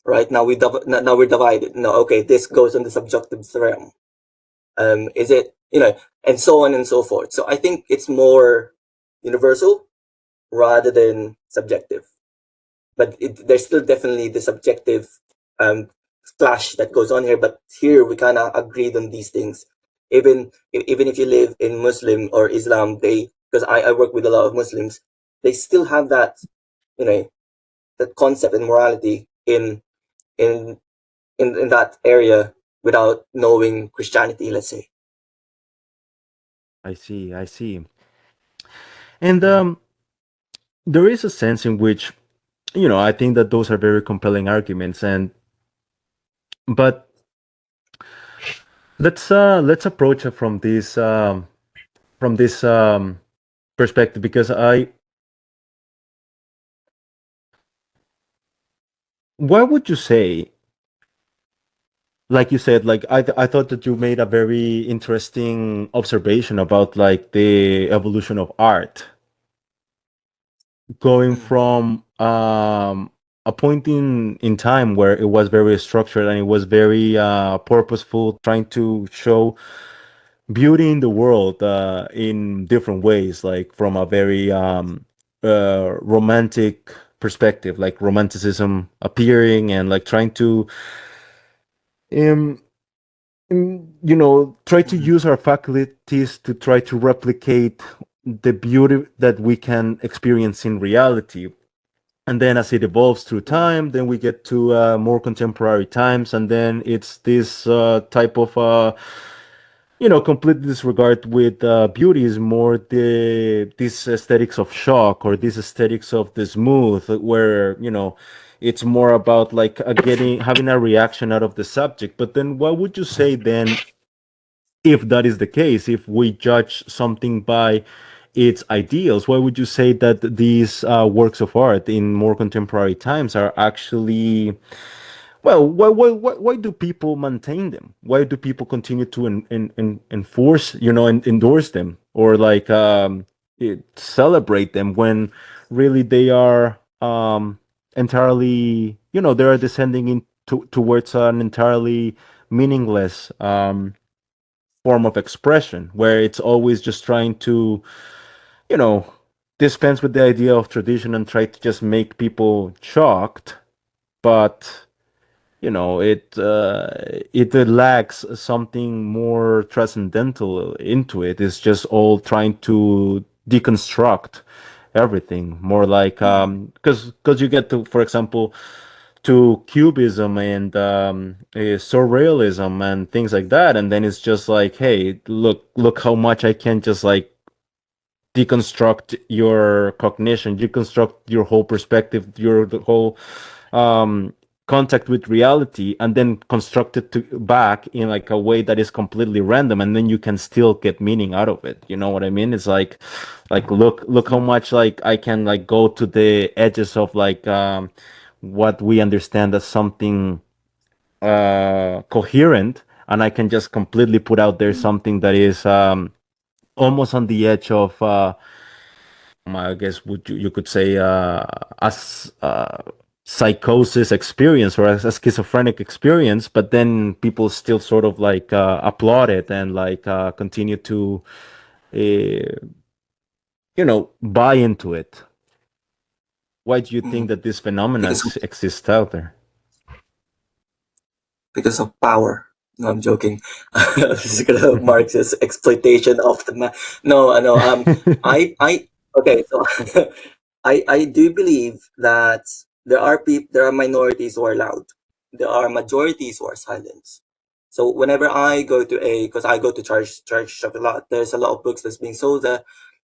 Right now now we're divided. No, okay, this goes on the subjective realm. Is it and so on and so forth. So I think it's more universal rather than subjective. But there's still definitely the subjective um, clash that goes on here. But here we kind of agreed on these things. Even if you live in Muslim or Islam, because I work with a lot of Muslims, they still have that you know that concept and morality in in that area without knowing Christianity. Let's say. I see, I see. And Mhm. there is a sense in which, I think that those are very compelling arguments, and but let's approach it from this perspective, because what would you say, like you said, like I thought that you made a very interesting observation about like the evolution of art, going Mhm. from a point in time where it was very structured and it was very purposeful, trying to show beauty in the world in different ways, like from a very romantic perspective, like romanticism appearing and like trying to um, try to Mhm. use our faculties to try to replicate the beauty that we can experience in reality. And then as it evolves through Mhm. time, then we get to more contemporary times, and then it's this type of complete disregard with beauty is more this aesthetics of shock, or this aesthetics of the smooth, where it's more about like having a reaction out of the subject. But then what would you say then, if that is the case, if we judge something by its ideals, why would you say that these works of art in more contemporary times are actually Well, why do people maintain them? Why do people continue to enforce, and endorse them, or like celebrate them when really they are entirely, they are descending towards an entirely meaningless form of expression, where it's always just trying to, you know, dispense with the idea of tradition and try to just make people shocked, but it lacks something more transcendental into it. It's just all trying to deconstruct everything more like because you get to, for example, to cubism and surrealism and things like that, and then it's just like, hey, look how much I can just like deconstruct your cognition, deconstruct your whole perspective, your the whole um, contact with reality, and then construct it back in like a way that is completely random, and then you can still get meaning out of it. You know what I mean? It's like look how much like I can like go to the edges of like what we understand as something coherent, and I can just completely put out there something that is almost on the edge of I guess would you could say as psychosis experience or as a schizophrenic experience, but then people still sort of like applaud it and like continue to uh, buy into it. Why do you think Mhm. that this phenomenon because of exists out there? because of power. No, I'm joking. This is gonna Marxist exploitation of the man. No, no. I okay. So, I do believe that there are minorities who are loud. There are majorities who are silent. So whenever I go to because I go to church shop a lot, there's a lot of books that's being sold there.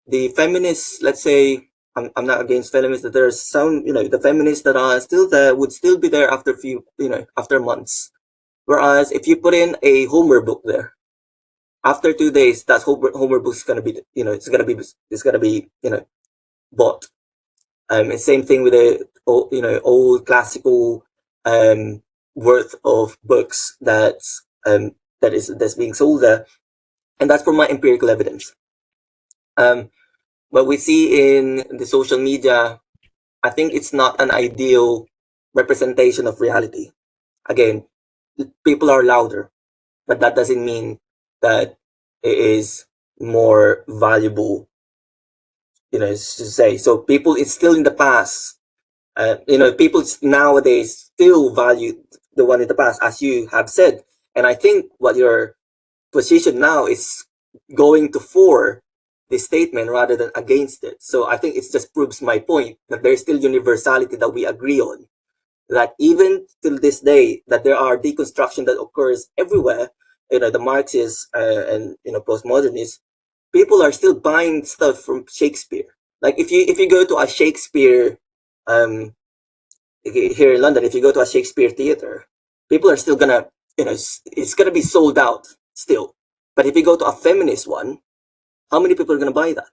The feminists, let's say, I'm not against feminists. That there's some, the feminists that are still there would still be there after few, after months. Whereas if you put in a Homer book there, after 2 days, that Homer book is gonna be, it's gonna be, bought. Same thing with the old classical worth of books that's being sold there, and that's from my empirical evidence. What we see in the social media, I think it's not an ideal representation of reality. Again, people are louder, but that doesn't mean that it is more valuable, to say. So people, it's still in the past. People nowadays still value the one in the past, as you have said. And I think what your position now is going to for this statement rather than against it. So I think it just proves my point that there's still universality that we agree on. That even till this day, that there are deconstruction that occurs everywhere. The Marxists and postmodernists, people are still buying stuff from Shakespeare. Like if you go to a Shakespeare here in London, if you go to a Shakespeare theater, people are still gonna, it's gonna be sold out still. But if you go to a feminist one, how many people are gonna buy that,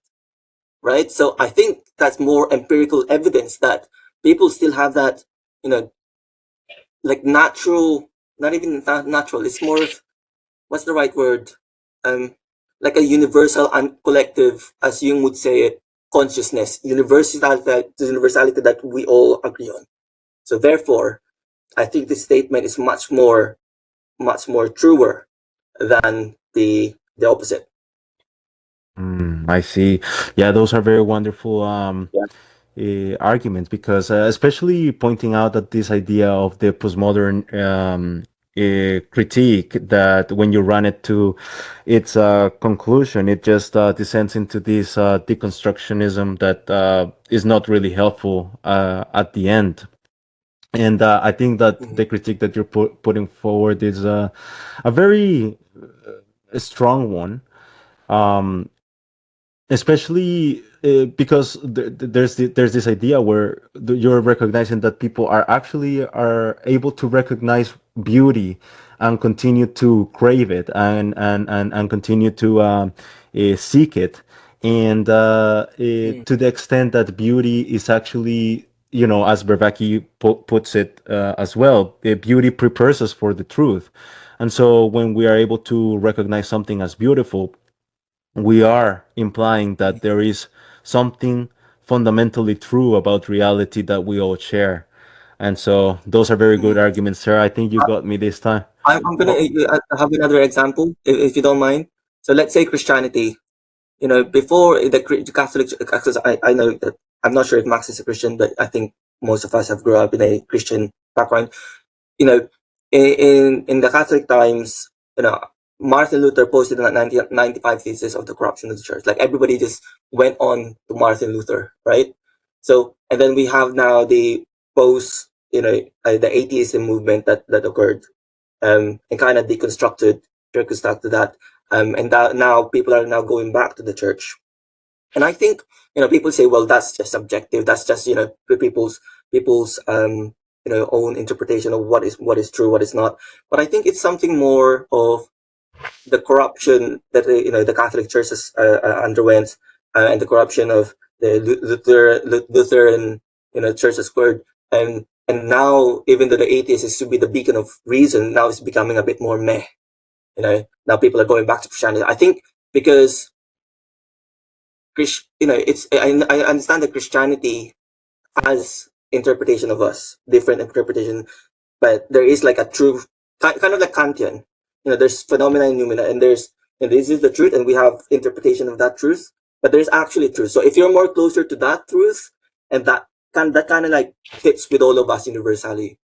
right? So I think that's more empirical evidence that people still have that, like natural, not even natural. It's more of, what's the right word? Like a universal and collective, as Jung would say it, consciousness, universality that we all agree on. So therefore, I think this statement is much more truer than the opposite. I see. Yeah, those are very wonderful Yeah. arguments because, especially pointing out that this idea of the postmodern critique, that when you run it to its conclusion, it just descends into this deconstructionism that is not really helpful at the end. And I think that Mhm. the critique that you're putting forward is a very strong one. Um, Especially because there's this idea where you're recognizing that people are able to recognize beauty and continue to crave it and continue to seek it, and Mm. to the extent that beauty is actually as Blavatsky puts it as well, beauty prepares us for the truth. And so when we are able to recognize something as beautiful, we are implying that there is something fundamentally true about reality that we all share. And so those are very good Mm. arguments, sir. I think you got me this time. I'm gonna I have another example, if you don't mind. So let's say Christianity. Before the Catholic, because I know that I'm not sure if Max is a Christian, but I think most of us have grew up in a Christian background. You know, in the Catholic times, Martin Luther posted in 95 theses of the corruption of the church. Like everybody just went on to Martin Luther, right? So, and then we have now the post, the atheism movement that occurred, and kind of reconstructed that, and that now people are now going back to the church. And I think people say, well, that's just subjective. That's just people's own interpretation of what is true, what is not. But I think it's something more of the corruption that the Catholic Church has underwent, and the corruption of the Lutheran Church has squared, and now even though the atheist is to be the beacon of reason, now it's becoming a bit more meh. Now people are going back to Christianity. I think because it's I understand that Christianity has interpretation of us, different interpretation, but there is like a true kind of like Kantian. There's phenomena and noumena, and this is the truth, and we have interpretation of that truth. But there's actually truth. So if you're more closer to that truth, and that kind of like fits with all of us universally.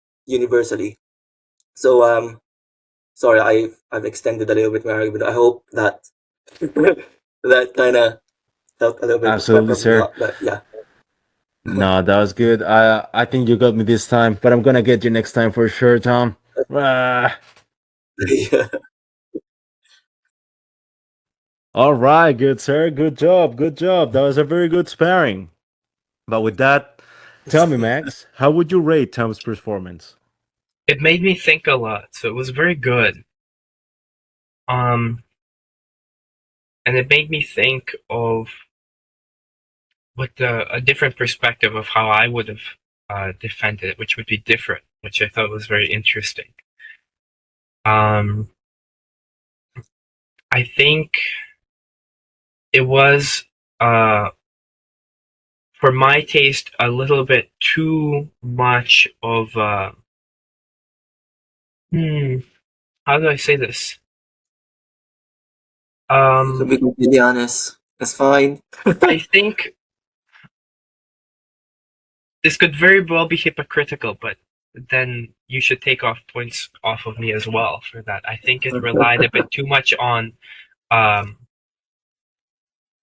So sorry, I've extended a little bit my argument. I hope that that kind of helped a little bit, but Absolutely, probably sir. not. But yeah. No, that was good. I think you got me this time, but I'm gonna get you next time for sure, Tom. Ah. Yeah. All right, good sir. Good job. Good job. That was a very good sparring. But with that, tell me, Max, how would you rate Tom's performance? It made me think a lot, so it was very good. And it made me think of a different perspective of how I would have defended it, which would be different, which I thought was very interesting. I think it was, for my taste, a little bit too much of how do I say this? To be completely honest, that's fine. I think this could very well be hypocritical, but then you should take off points off of me as well for that. I think it relied a bit too much on um,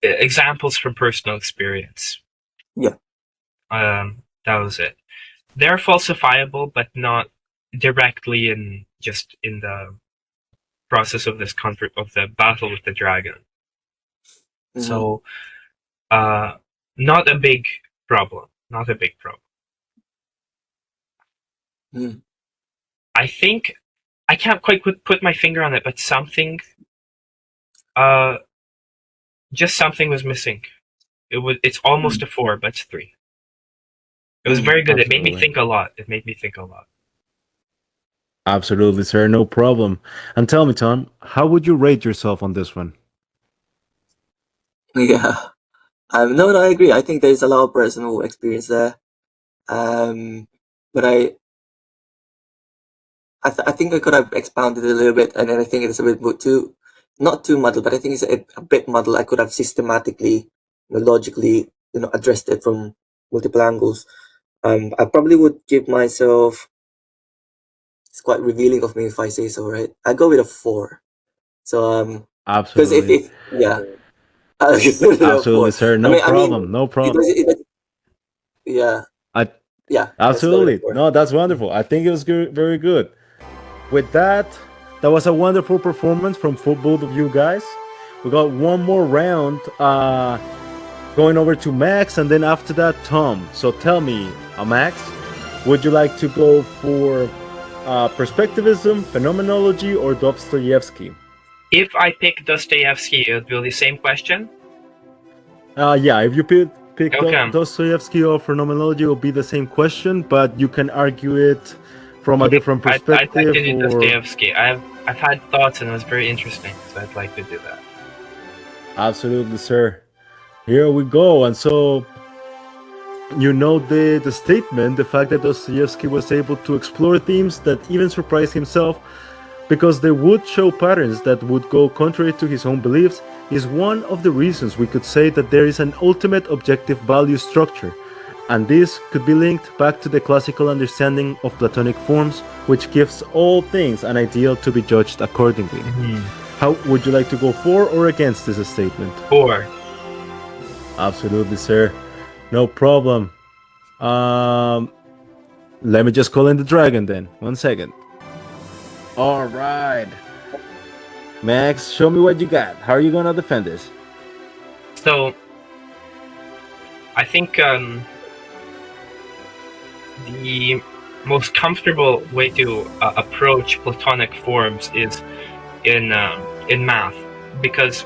examples from personal experience. Yeah. That was it. They're falsifiable, but not directly in the process of this conflict of the battle with the dragon. Mhm. So, not a big problem. Not a big problem. Mm. I think I can't quite put my finger on it, but something, just something was missing. It's almost a 4, but it's 3. It was very good. It made me Absolutely. think a lot. It made me think a lot. Absolutely, sir. No problem. And tell me, Tom, how would you rate yourself on this one? Yeah. No, I agree. I think there's a lot of personal experience there. But I think I could have expounded it a little bit, and then I think it's a bit too, not too muddled, but I think it's a bit muddled. I could have systematically, logically, addressed it from multiple angles. I probably would give myself. It's quite revealing of me if I say so, right? I go with a 4. So because Absolutely. if yeah, I'll give it a Absolutely, 4. sir. I No mean, I mean, problem. No it problem. does, yeah, I yeah. Let's go with a absolutely. 4. No, that's wonderful. I think it was good, very good. With that, that was a wonderful performance from both of you guys. We got one more round going over to Max, and then after that, Tom. So tell me, Max, would you like to go for perspectivism, phenomenology, or Dostoyevsky? If I pick Dostoyevsky, it will be the same question. Yeah, if you pick pick Okay. Dostoyevsky or phenomenology, it will be the same question, but you can argue it from a different I'd like perspective. to do Or Dostoyevsky. I've had thoughts and it was very interesting, so I'd like to do that. absolutely, sir. Here we go. And so you know the statement, the fact that Dostoevsky was able to explore themes that even surprised himself because they would show patterns that would go contrary to his own beliefs, is one of the reasons we could say that there is an ultimate objective value structure. And this could be linked back to the classical understanding of Platonic forms, which gives all things an ideal to be judged accordingly. How would you like to go for or against this statement? For. Absolutely, sir. No problem. Let me just call in the dragon then. 1 second. All right. Max, show me what you got. How are you gonna defend this? So, I think the most comfortable way to approach Platonic forms is in math, because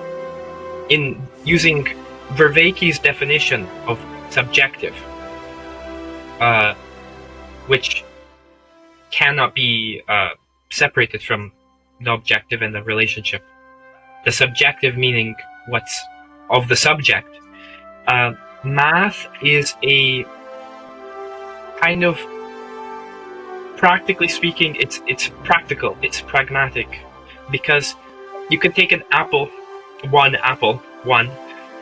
in using Vervaeke's definition of subjective, which cannot be separated from the objective and the relationship. The subjective meaning what's of the subject. Math is a kind of, practically speaking, it's practical, it's pragmatic, because you can take an apple, one,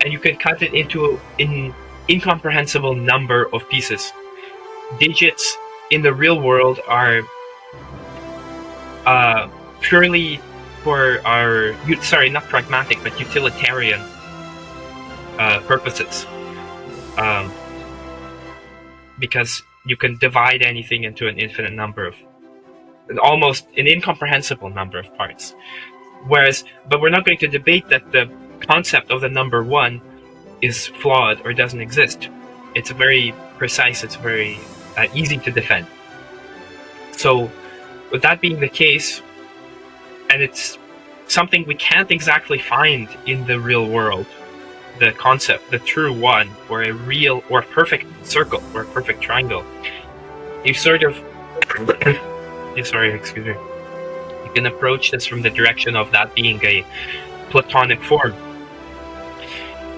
and you can cut it into an incomprehensible number of pieces. Digits in the real world are purely for our, not pragmatic, but utilitarian purposes. Because you can divide anything into an infinite number of, almost an incomprehensible number of parts. But we're not going to debate that the concept of the number one is flawed or doesn't exist. It's very precise, it's very easy to defend. So, with that being the case, and it's something we can't exactly find in the real world, the concept, the true one, or a real or perfect circle or a perfect triangle, you sort of excuse me, you can approach this from the direction of that being a Platonic form.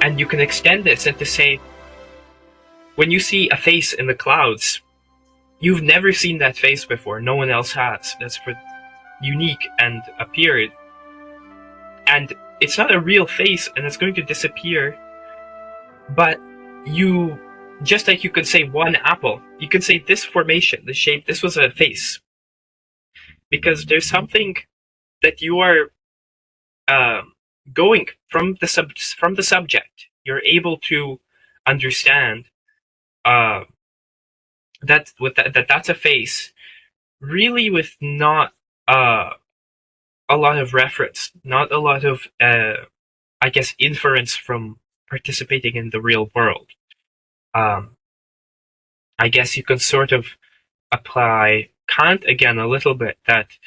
And you can extend this and to say, when you see a face in the clouds, you've never seen that face before, no one else has. That's unique and appeared. And it's not a real face and it's going to disappear. But you, just like you could say one apple, you could say this formation, the shape, this was a face. Because there's something that you are going from the subject. You're able to understand that's a face, really, with not a lot of reference, not a lot of I guess inference from participating in the real world. I guess you can sort of apply Kant again a little bit, that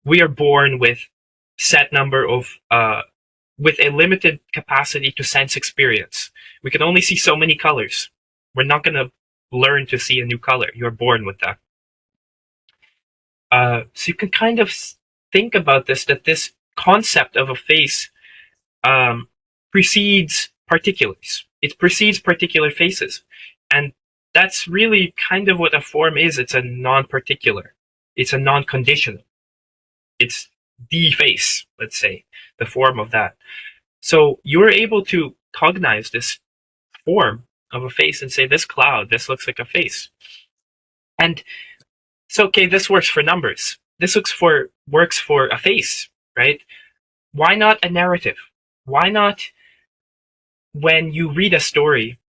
we are born with set number of with a limited capacity to sense experience. We can only see so many colors. We're not going to learn to see a new color. You're born with that. So you can kind of think about this, that this concept of a face precedes particulars. It precedes particular faces. And that's really kind of what a form is. It's a non-particular. It's a non-conditional. It's the face, let's say, the form of that. So you're able to cognize this form of a face and say, this cloud, this looks like a face. And so, okay, this works for numbers. This works for a face, right? Why not a narrative? Why not when you read a story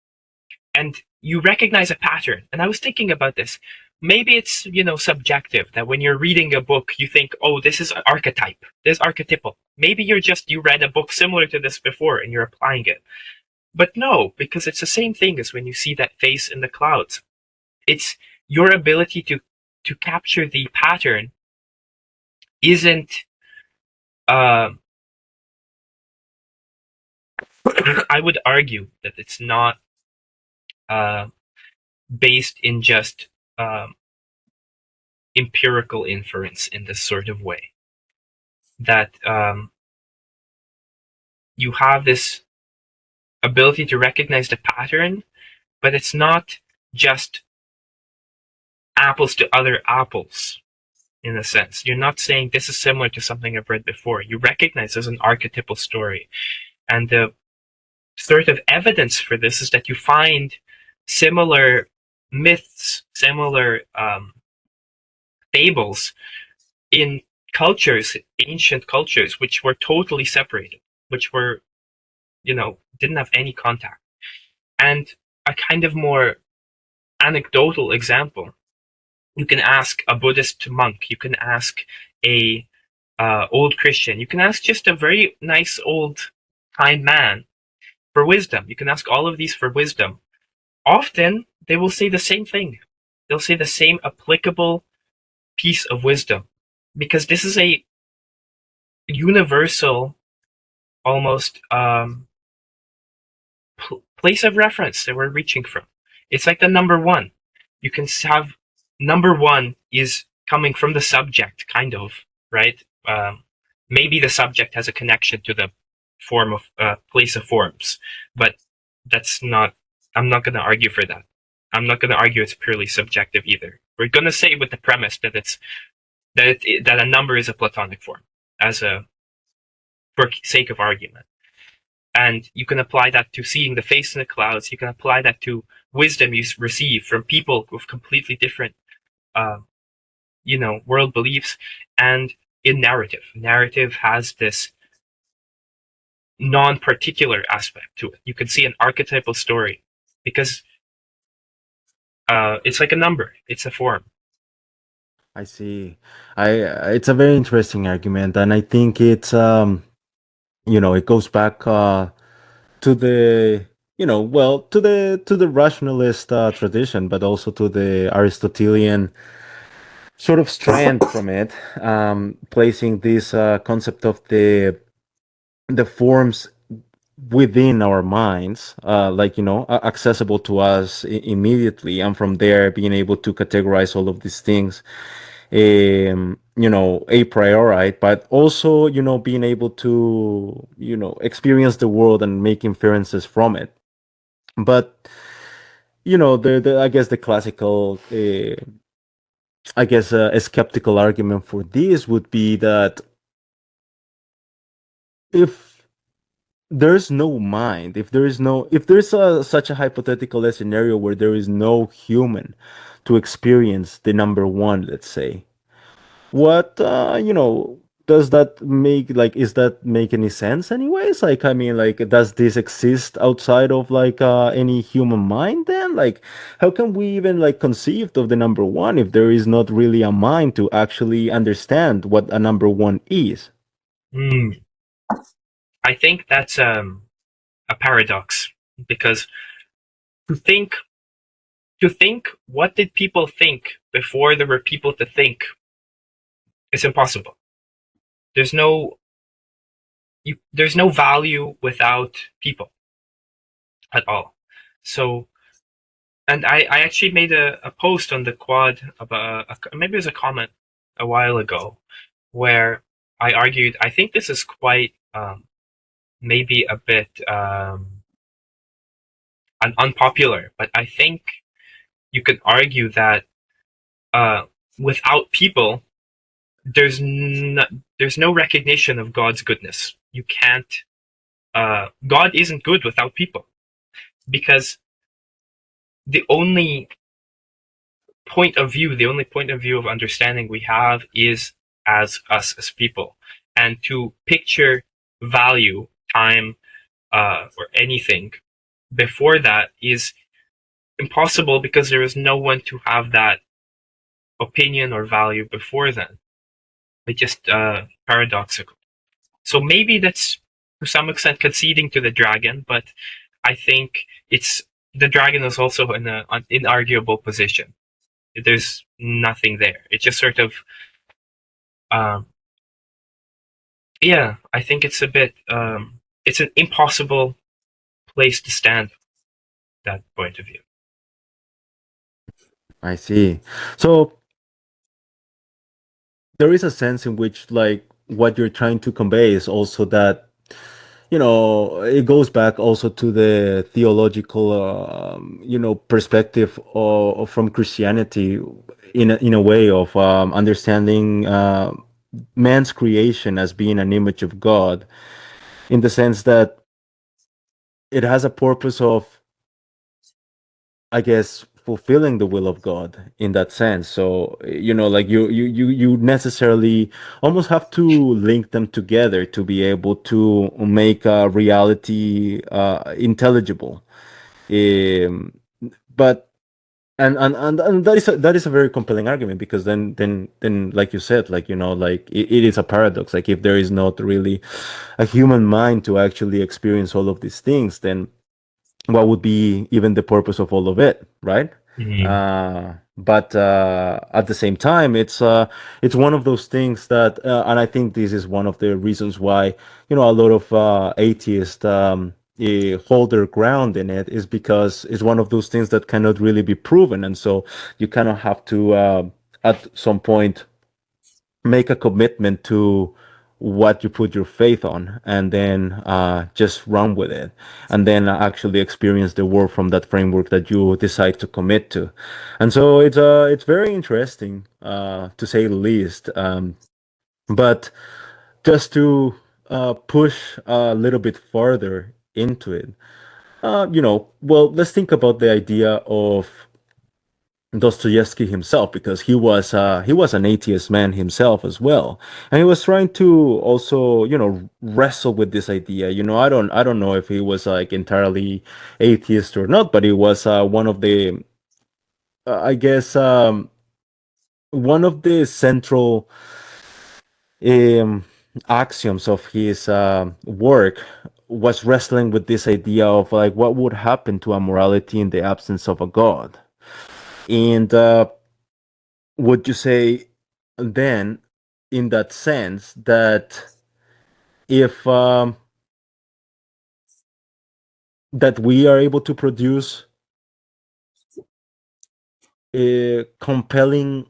and you recognize a pattern? And I was thinking about this. Maybe it's, subjective, that when you're reading a book, you think, oh, this is an archetype. This is archetypal. Maybe you read a book similar to this before and you're applying it. But no, because it's the same thing as when you see that face in the clouds. It's your ability to capture the pattern isn't, I would argue that it's not uh, based in just empirical inference in this sort of way. That you have this ability to recognize the pattern, but it's not just apples to other apples in a sense. You're not saying this is similar to something I've read before. You recognize there's an archetypal story. And the sort of evidence for this is that you find similar myths, similar fables in cultures, ancient cultures, which were totally separated, which were, didn't have any contact. And a kind of more anecdotal example, you can ask a Buddhist monk, you can ask a old Christian, you can ask just a very nice old kind man for wisdom. You can ask all of these for wisdom. Often they will say the same thing. They'll say the same applicable piece of wisdom, because this is a universal, almost place of reference that we're reaching from. It's like the number one. You can have number one is coming from the subject, kind of, right? Maybe the subject has a connection to the form of place of forms, but that's not. I'm not going to argue for that. I'm not going to argue it's purely subjective either. We're going to say with the premise that that a number is a Platonic form, for sake of argument. And you can apply that to seeing the face in the clouds. You can apply that to wisdom you receive from people with completely different, world beliefs. And in narrative, narrative has this non-particular aspect to it. You can see an archetypal story because it's like a number. It's a form. I see. It's a very interesting argument, and I think it's it goes back to the to the rationalist tradition, but also to the Aristotelian sort of strand from it, placing this concept of the forms within our minds, accessible to us immediately, and from there being able to categorize all of these things, a priori, but also, being able to, experience the world and make inferences from it. But, I guess the classical, a skeptical argument for this would be that if there's no mind, if there's such a hypothetical scenario where there is no human to experience the number one, let's say, what does that make, like, is that make any sense anyways? Like, I mean, like, does this exist outside of like any human mind then? Like, how can we even like conceive of the number one if there is not really a mind to actually understand what a number one is? I think that's a paradox, because to think what did people think before there were people to think is impossible. There's no value without people at all. So, and I actually made a post on the quad about maybe it was a comment a while ago, where I argued, I think this is quite maybe a bit unpopular, but I think you could argue that without people, there's no recognition of God's goodness. You can't. God isn't good without people, because the only point of view of understanding we have is as us as people, and to picture value, time, or anything before that is impossible, because there is no one to have that opinion or value before then. It's just paradoxical. So maybe that's to some extent conceding to the dragon, but I think the dragon is also in an inarguable position. There's nothing there. It's just sort of, I think it's a bit, it's an impossible place to stand, that point of view. I see. So there is a sense in which, like, what you're trying to convey is also that, it goes back also to the theological, perspective from Christianity, in a way of understanding man's creation as being an image of God, in the sense that it has a purpose of, I guess, fulfilling the will of God in that sense. So, like you necessarily almost have to link them together to be able to make a reality intelligible. Um, but and that is a very compelling argument, because then like you said, like, like it is a paradox. Like, if there is not really a human mind to actually experience all of these things, then what would be even the purpose of all of it, right? Mhm. But at the same time, it's one of those things that, and I think this is one of the reasons why, a lot of atheists hold their ground in it, is because it's one of those things that cannot really be proven, and so you kind of have to, at some point, make a commitment to what you put your faith on, and then just run with it, and then actually experience the world from that framework that you decide to commit to. And so it's very interesting, to say the least. But just to push a little bit farther into it, well, let's think about the idea of Dostoyevsky himself, because he was an atheist man himself as well, and he was trying to also, wrestle with this idea. I don't know if he was like entirely atheist or not, but he was one of the, I guess, one of the central um, axioms of his work was wrestling with this idea of, like, what would happen to a morality in the absence of a god. And would you say then, in that sense, that if that we are able to produce compelling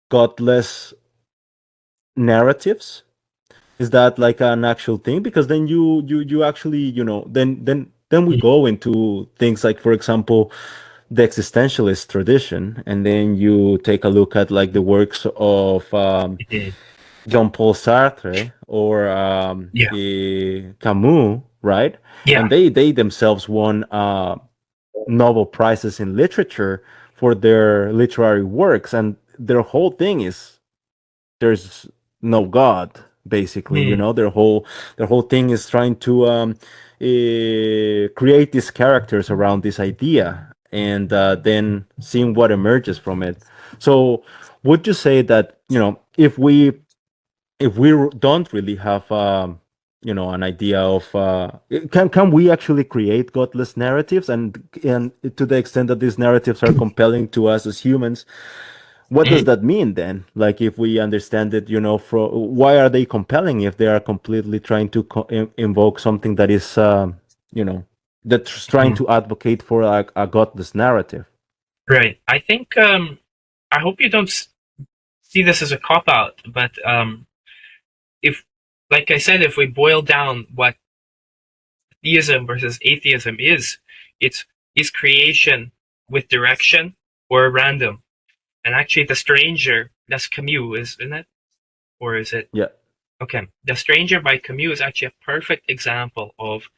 godless narratives, is that like an actual thing? Because then you actually, then we go into things like, for example, the existentialist tradition, and then you take a look at, like, the works of Mhm. Jean-Paul Sartre, or Yeah, Camus, right? yeah. And they themselves won Nobel prizes in literature for their literary works, and their whole thing is, there's no God, basically. Mhm. Their whole thing is trying to create these characters around this idea, and then seeing what emerges from it. So, would you say that, if we don't really have an idea of, can we actually create godless narratives, and to the extent that these narratives are compelling to us as humans, what does Mhm. that mean then? Like, if we understand it, why are they compelling if they are completely trying to invoke something that is, you know that's trying Mhm. to advocate for a godless narrative? Right. I think I hope you don't see this as a cop out, but if, like I said, if we boil down what theism versus atheism it's is creation with direction or random. And actually, The Stranger, that's Camus, isn't it? Or is it? Yeah. Okay. The Stranger by Camus is actually a perfect example of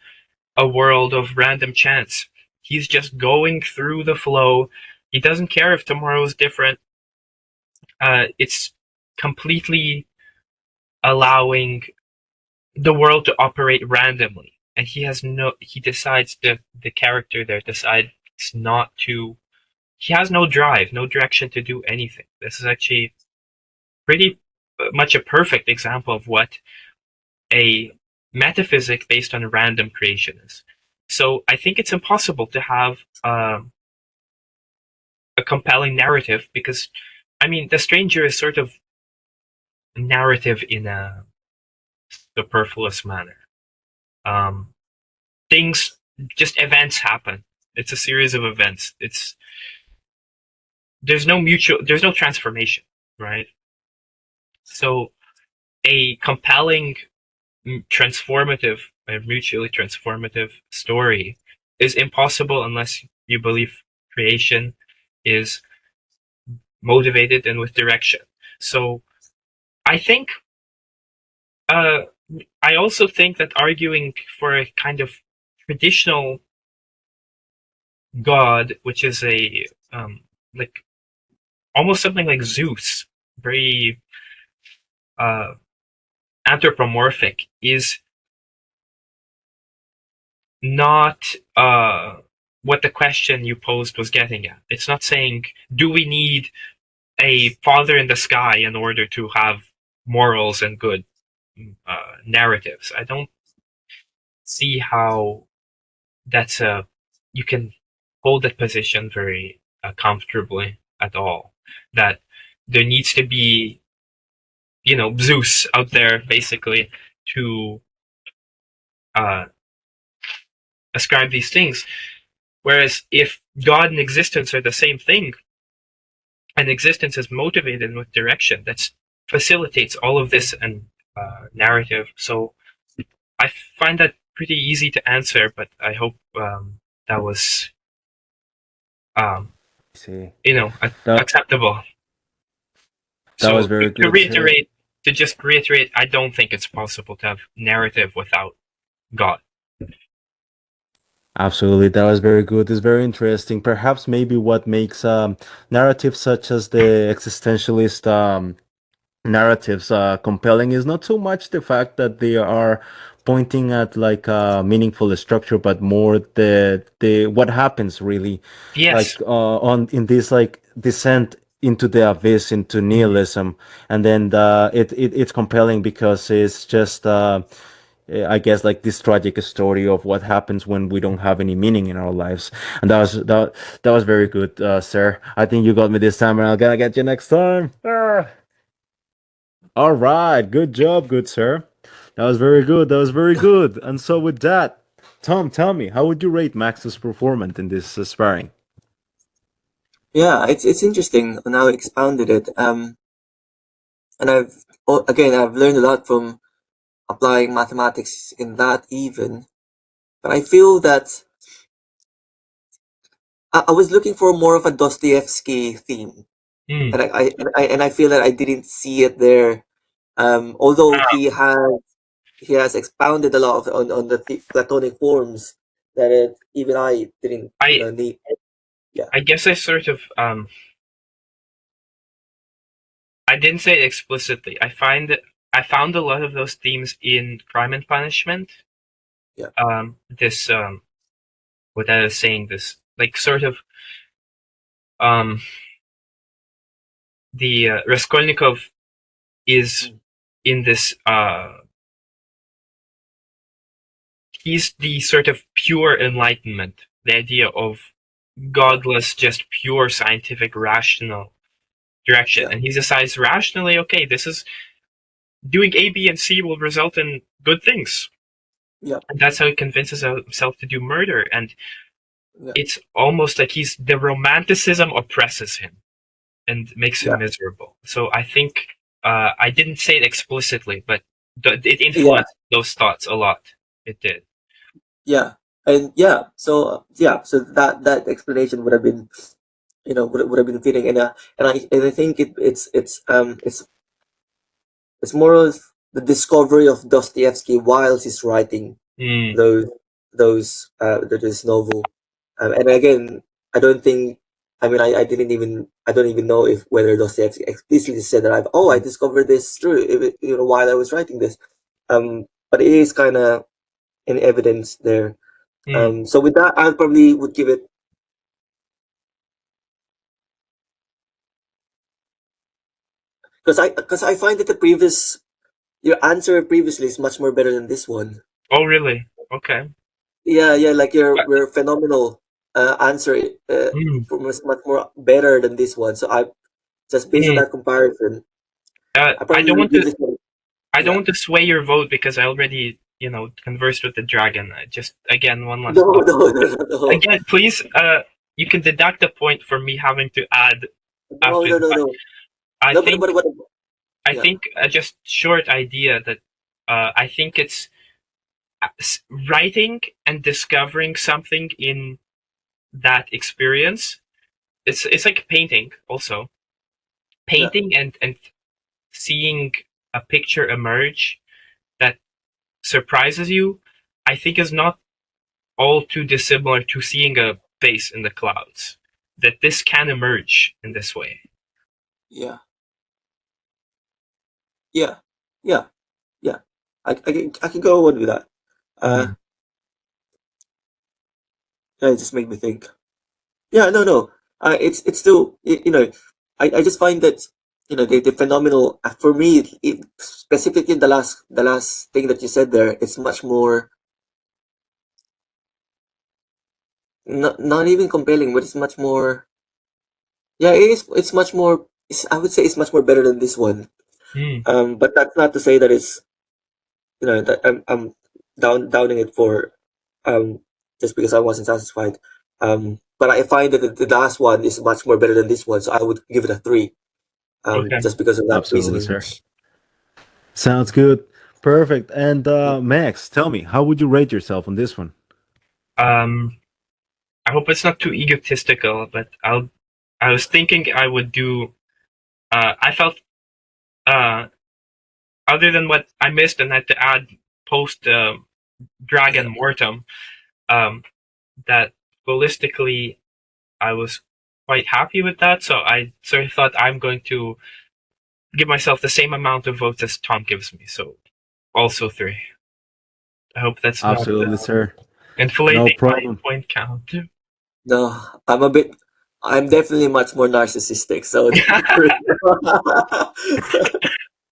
a world of random chance. He's just going through the flow. He doesn't care if tomorrow's different. It's completely allowing the world to operate randomly. And he decides, the character there decides not to, he has no drive, no direction to do anything. This is actually pretty much a perfect example of what a metaphysic based on random creation is. So I think it's impossible to have a compelling narrative because, I mean, The Stranger is sort of narrative in a superfluous manner. Um, things, just events happen. It's a series of events. There's no transformation, right? So a compelling, transformative, mutually transformative story is impossible unless you believe creation is motivated and with direction. So I think, uh, I also think that arguing for a kind of traditional god, which is a like almost something like Zeus, very uh, anthropomorphic, is not what the question you posed was getting at. It's not saying, do we need a father in the sky in order to have morals and good narratives? I don't see how that's a you can hold that position very comfortably at all. That there needs to be, Zeus out there basically to uh, ascribe these things. Whereas if God and existence are the same thing, and existence is motivated with direction, that facilitates all of this and narrative. So I find that pretty easy to answer, but I hope that was, See, that acceptable. that was So very to good, sir. reiterate, I don't think it's possible to have narrative without God. Absolutely, that was very good. It's very interesting. Perhaps maybe what makes narratives such as the existentialist narratives compelling is not so much the fact that they are pointing at like a meaningful structure, but more the what happens really, Yes. like on in this like descent into the abyss, into Mhm. nihilism, and then it's compelling because it's just I guess like this tragic story of what happens when we don't have any meaning in our lives. And that was very good, sir. I think you got me this time, and I'm gonna get you next time. All right, good job, good sir. That was very good. That was very good. And so with that, Tom, tell me, how would you rate Max's performance in this sparring? Yeah, it's interesting on how he expounded it. And I've learned a lot from applying mathematics in that even. But I feel that I was looking for more of a Dostoevsky theme, Mm. and I feel that I didn't see it there. Although he has expounded a lot on the Platonic forms that even I didn't I need. Yeah, I guess I didn't say it explicitly. I found a lot of those themes in Crime and Punishment. yeah, This what I was saying, this like sort of um the Raskolnikov is mm, in this he's the sort of pure enlightenment, the idea of yeah, godless, just pure scientific rational direction, yeah, and he decides rationally, okay, this is doing A, B, and C will result in good things. yeah, And that's how he convinces himself to do murder. And yeah, it's almost like the romanticism oppresses him and makes him yeah, miserable. So I think I didn't say it explicitly, but it yeah, influenced those thoughts a lot. It did. yeah, and so that explanation would have been, would have been fitting, and I think it's more of the discovery of Dostoevsky while he's writing Mm, those this novel. And again, I don't think. I mean, I don't even know if whether Dostoevsky explicitly said that I discovered this through while I was writing this. But it is kind of in evidence there. mm. So with that, I probably would give it, because I find that your answer previously is much more better than this one. Oh, really? Okay. Yeah, like Uh, your phenomenal answer mm, was much more better than this one. So I just based on mm. that comparison, I I probably don't would want give to. this one. I don't Yeah, want to sway your vote because I already conversed with the dragon. Just again, one last No, thought. no, no, no, no, Again, please, you can deduct a point for me having to add no, after no, no, that. no. I No, think but I yeah, think just short idea that I think it's writing and discovering something in that experience. It's like painting also. yeah, Painting and seeing a picture emerge that surprises you, I think is not all too dissimilar to seeing a face in the clouds. That this can emerge in this way. yeah, yeah, yeah, yeah. I can go on with that. Uh, Mhm. yeah, it just made me think. Yeah, no, no. It's still I just find that the phenomenal for me specifically the last thing that you said there, it's much more not even compelling, but it's much more. Yeah, it's much more. I would say it's much more better than this one. Mm. But that's not to say that it's that I'm downing it for um just because I wasn't satisfied. But I find that the last one is much more better than this one, so I would give it a 3. Okay. Just because of that Absolutely, reasoning. sir. Sounds good. Perfect. And Max, tell me, how would you rate yourself on this one? Um, I hope it's not too egotistical, but I was thinking I would do. I felt other than what I missed and had to add post Dragon Yeah. Mortem, um, that holistically I was quite happy with that. So I sort of thought I'm going to give myself the same amount of votes as Tom gives me. So also 3. I hope that's not Absolutely, sir. No inflating my problem. point count. No, I'm definitely much more narcissistic, so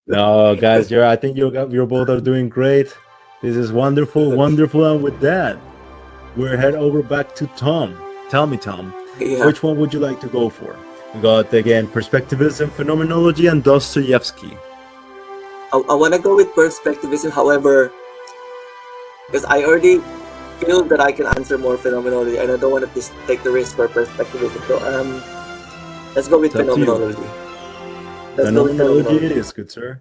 No, guys, I think you both are doing great. This is wonderful, wonderful. And with that, we're head over back to Tom. Tell me, Tom, yeah. which one would you like to go for? We got again perspectivism, phenomenology, and Dostoyevsky. I want to go with perspectivism, however, because I already feel that I can answer more phenomenology, and I don't want to just take the risk for perspectivism. So let's go with It's up to you. phenomenology. Let's go with Phenomenology it phenomenology. is, good sir.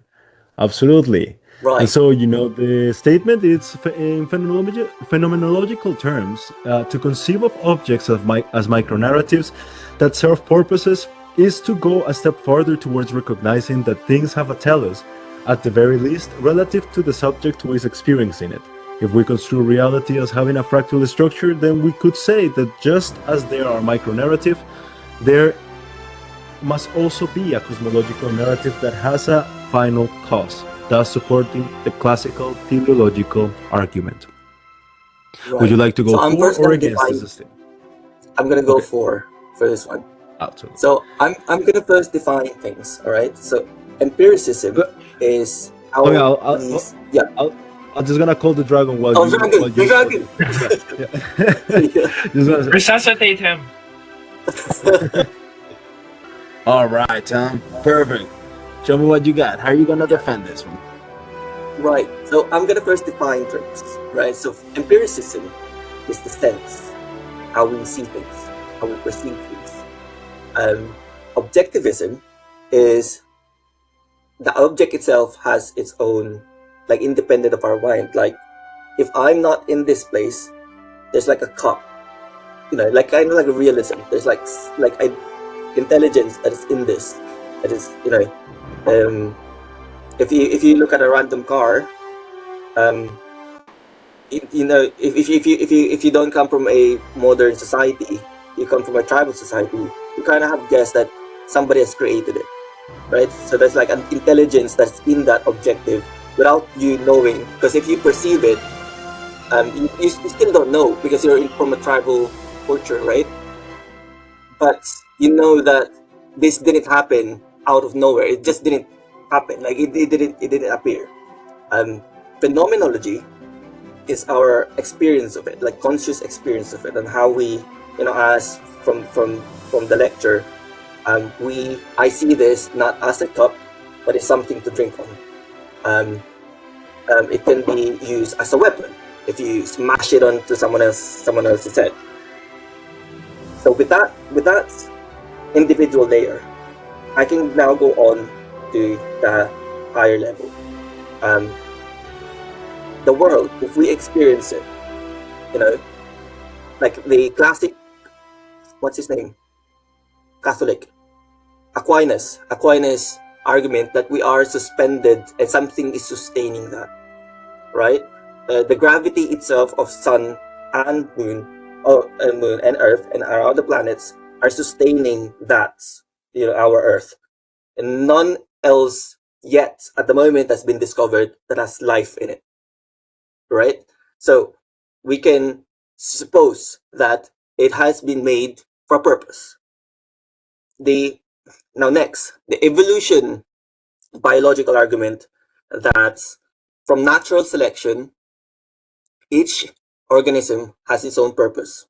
Absolutely. And Right. so, the statement is in phenomenological terms to conceive of objects as micronarratives that serve purposes is to go a step farther towards recognizing that things have a telos, at the very least, relative to the subject who is experiencing it. If we construe reality as having a fractal structure, then we could say that just as there are micronarrative, there must also be a cosmological narrative that has a final cause, thus supporting the classical teleological argument. Would you Right. like to So go I'm for first or gonna against define. this statement? I'm gonna go Okay, for this one. absolutely. So I'm gonna first define things. All right. So empiricism But, is okay, how these. Yeah. I'm just gonna call the dragon while Oh, you dragon, the while dragon. you yeah. Yeah. Just gonna say, Resuscitate him. all right, Tom. Perfect. Show me what you got. How are you gonna defend this one? Right. So I'm gonna first define terms. Right. So empiricism is the sense, how we see things, how we perceive things. Objectivism is the object itself has its own, like, independent of our mind. Like, if I'm not in this place, there's like a cup, like kind of like a realism. There's like a intelligence that is in this, that is, um, if you look at a random car, um, if you don't come from a modern society, you come from a tribal society, you kind of have guessed that somebody has created it, right? So there's like an intelligence that's in that objective without you knowing, because if you perceive it, you still don't know because you're from a tribal culture, right? But you know that this didn't happen out of nowhere. It just didn't happen. Like it didn't appear. Phenomenology is our experience of it, like conscious experience of it, and how we, as from the lecture, I see this not as a cup, but it's something to drink on. it can be used as a weapon if you smash it onto someone else's head. So with that individual layer, I can now go on to the higher level. The world, if we experience it, you know, like the classic, what's his name? Catholic, Aquinas argument that we are suspended and something is sustaining that, right? The gravity itself of sun and moon, moon and earth and our other planets are sustaining that, our earth, and none else yet at the moment has been discovered that has life in it, right? So we can suppose that it has been made for a purpose. Now next, the evolution biological argument that from natural selection, each organism has its own purpose,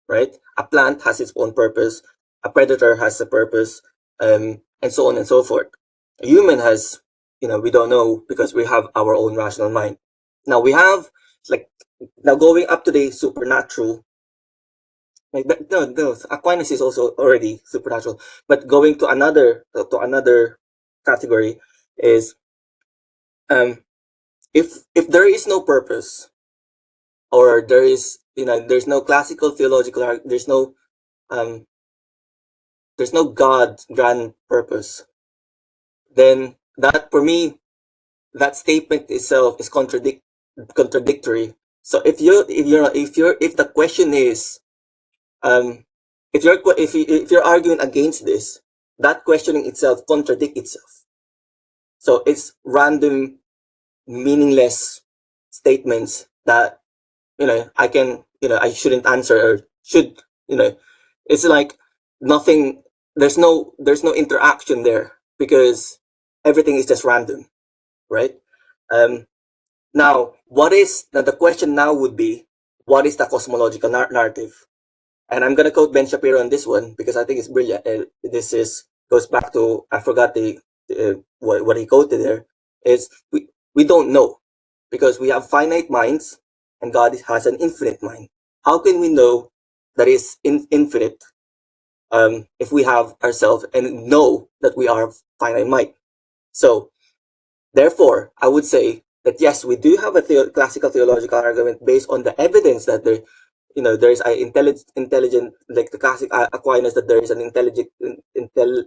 right? A plant has its own purpose, a predator has a purpose, and so on and so forth. A human has, we don't know because we have our own rational mind. Now we have, now going up to the supernatural, no, Aquinas is also already supernatural, but going to another category is, if there is no purpose, or there is, there's no classical theological, there's no God grand purpose, then that, for me, that statement itself is contradictory. So if the question is, if you're arguing against this, that questioning itself contradicts itself. So it's random, meaningless statements that, I shouldn't answer, or should, it's like nothing, there's no interaction there because everything is just random, right? Now the question now would be, what is the cosmological narrative? And I'm going to quote Ben Shapiro on this one because I think it's brilliant. This goes back to, I forgot what he quoted there. Is we don't know because we have finite minds and God has an infinite mind. How can we know that is infinite if we have ourselves and know that we are finite mind? So therefore, I would say that yes, we do have a classical theological argument based on the evidence that there is an intelligent, like the classic Aquinas, that there is an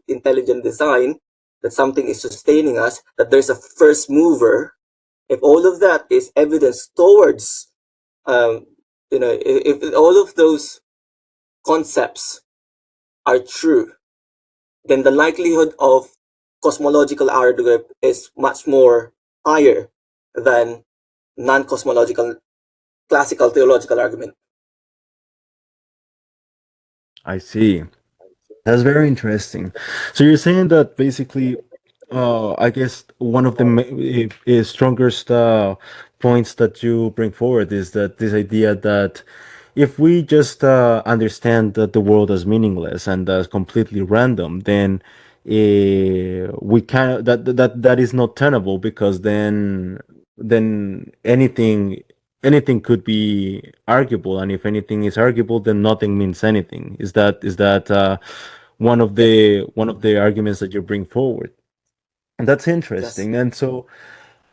intelligent design, that something is sustaining us, that there's a first mover. If all of that is evidence towards, if all of those concepts are true, then the likelihood of cosmological argument is much more higher than non-cosmological classical theological argument. I see. That's very interesting. So you're saying that basically, I guess one of the strongest points that you bring forward is that this idea that if we just understand that the world is meaningless and completely random, then we can that is not tenable, because then anything could be arguable, and if anything is arguable, then nothing means anything. Is that one of the arguments that you bring forward? And that's Yes. interesting. And so,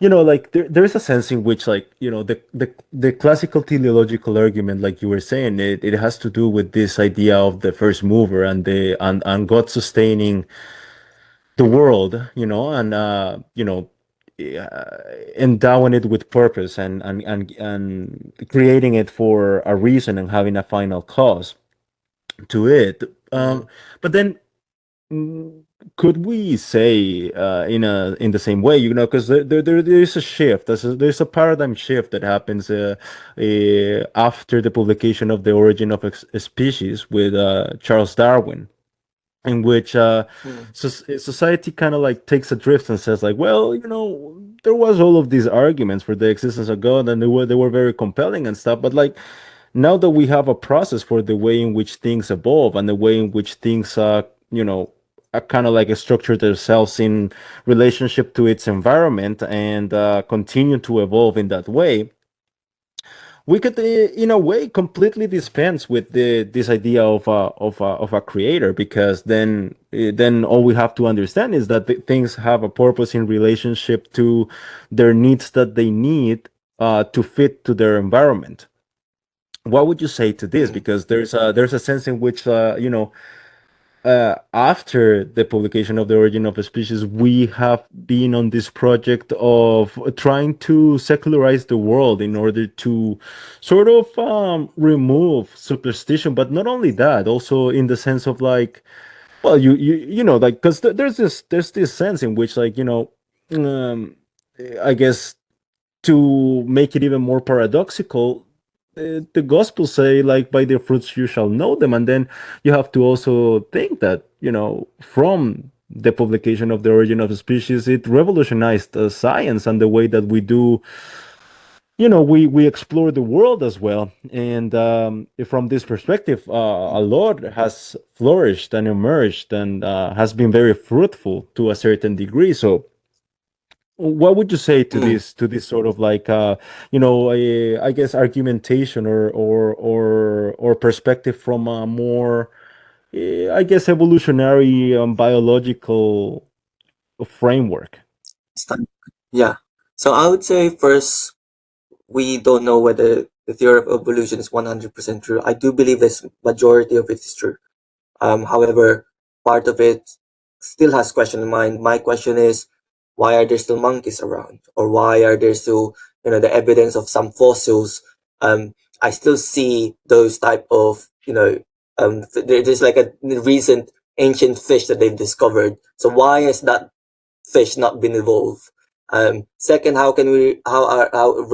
like there is a sense in which, like, the classical teleological argument, like you were saying, it has to do with this idea of the first mover and and God sustaining the world, and endowing it with purpose, and creating it for a reason, and having a final cause to it. Mhm. But then, mm, could we say, in the same way, because there is a shift. There's a paradigm shift that happens after the publication of The Origin of a Species with Charles Darwin, in which Mhm. society kind of like takes a drift and says, like, well, there was all of these arguments for the existence of God, and they were very compelling and stuff, but like, now that we have a process for the way in which things evolve and the way in which things kind of like structure themselves in relationship to its environment and continue to evolve in that way, we could in a way completely dispense with this idea of a creator, because then all we have to understand is that things have a purpose in relationship to their needs that they need to fit to their environment. What would you say to this? Mm. Because there's a sense in which after the publication of The Origin of a Species, we have been on this project of trying to secularize the world in order to sort of remove superstition. But not only that, also in the sense of like, well, you know, like, because there's this sense in which, like, um, I guess, to make it even more paradoxical, the gospels say, like, by their fruits you shall know them. And then you have to also think that, from the publication of The Origin of Species, it revolutionized science and the way that we do, we explore the world as well. And from this perspective, a lot has flourished and emerged and has been very fruitful to a certain degree. So what would you say to Mm. this sort of like I guess argumentation or perspective from a more I guess evolutionary biological framework? Yeah. So I would say first, we don't know whether the theory of evolution is 100% true. I do believe this majority of it is true. However, part of it still has question in mind. My question is, why are there still monkeys around, or why are there still, the evidence of some fossils? I still see those type of, there's like a recent ancient fish that they've discovered. So why has that fish not been evolved? Second, how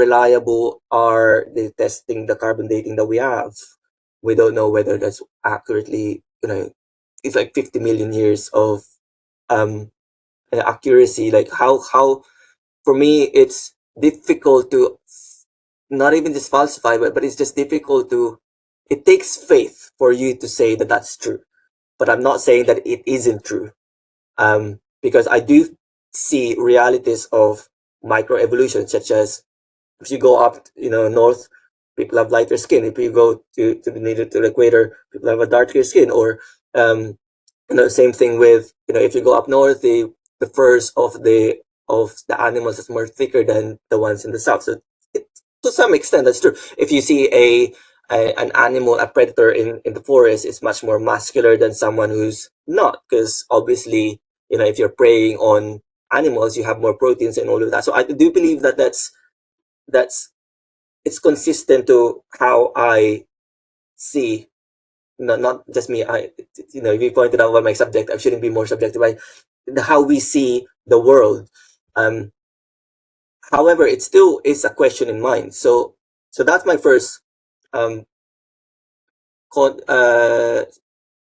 reliable are they testing the carbon dating that we have? We don't know whether that's accurately, it's like 50 million years of um accuracy. Like how for me it's difficult to not even just falsify, but it's just difficult to. It takes faith for you to say that that's true, but I'm not saying that it isn't true. Because I do see realities of microevolution, such as if you go up, north, people have lighter skin. If you go to the near to the equator, people have a darker skin. Or same thing with, if you go up north, the furs of the animals is more thicker than the ones in the south. So to some extent, that's true. If you see an animal, a predator in the forest, is much more muscular than someone who's not, because obviously, if you're preying on animals, you have more proteins and all of that. So I do believe that that's it's consistent to how I see. Not just me. If you pointed out about my subject, I shouldn't be more subjective. How we see the world. Um, However, it still is a question in mind. So that's my first um, con- uh,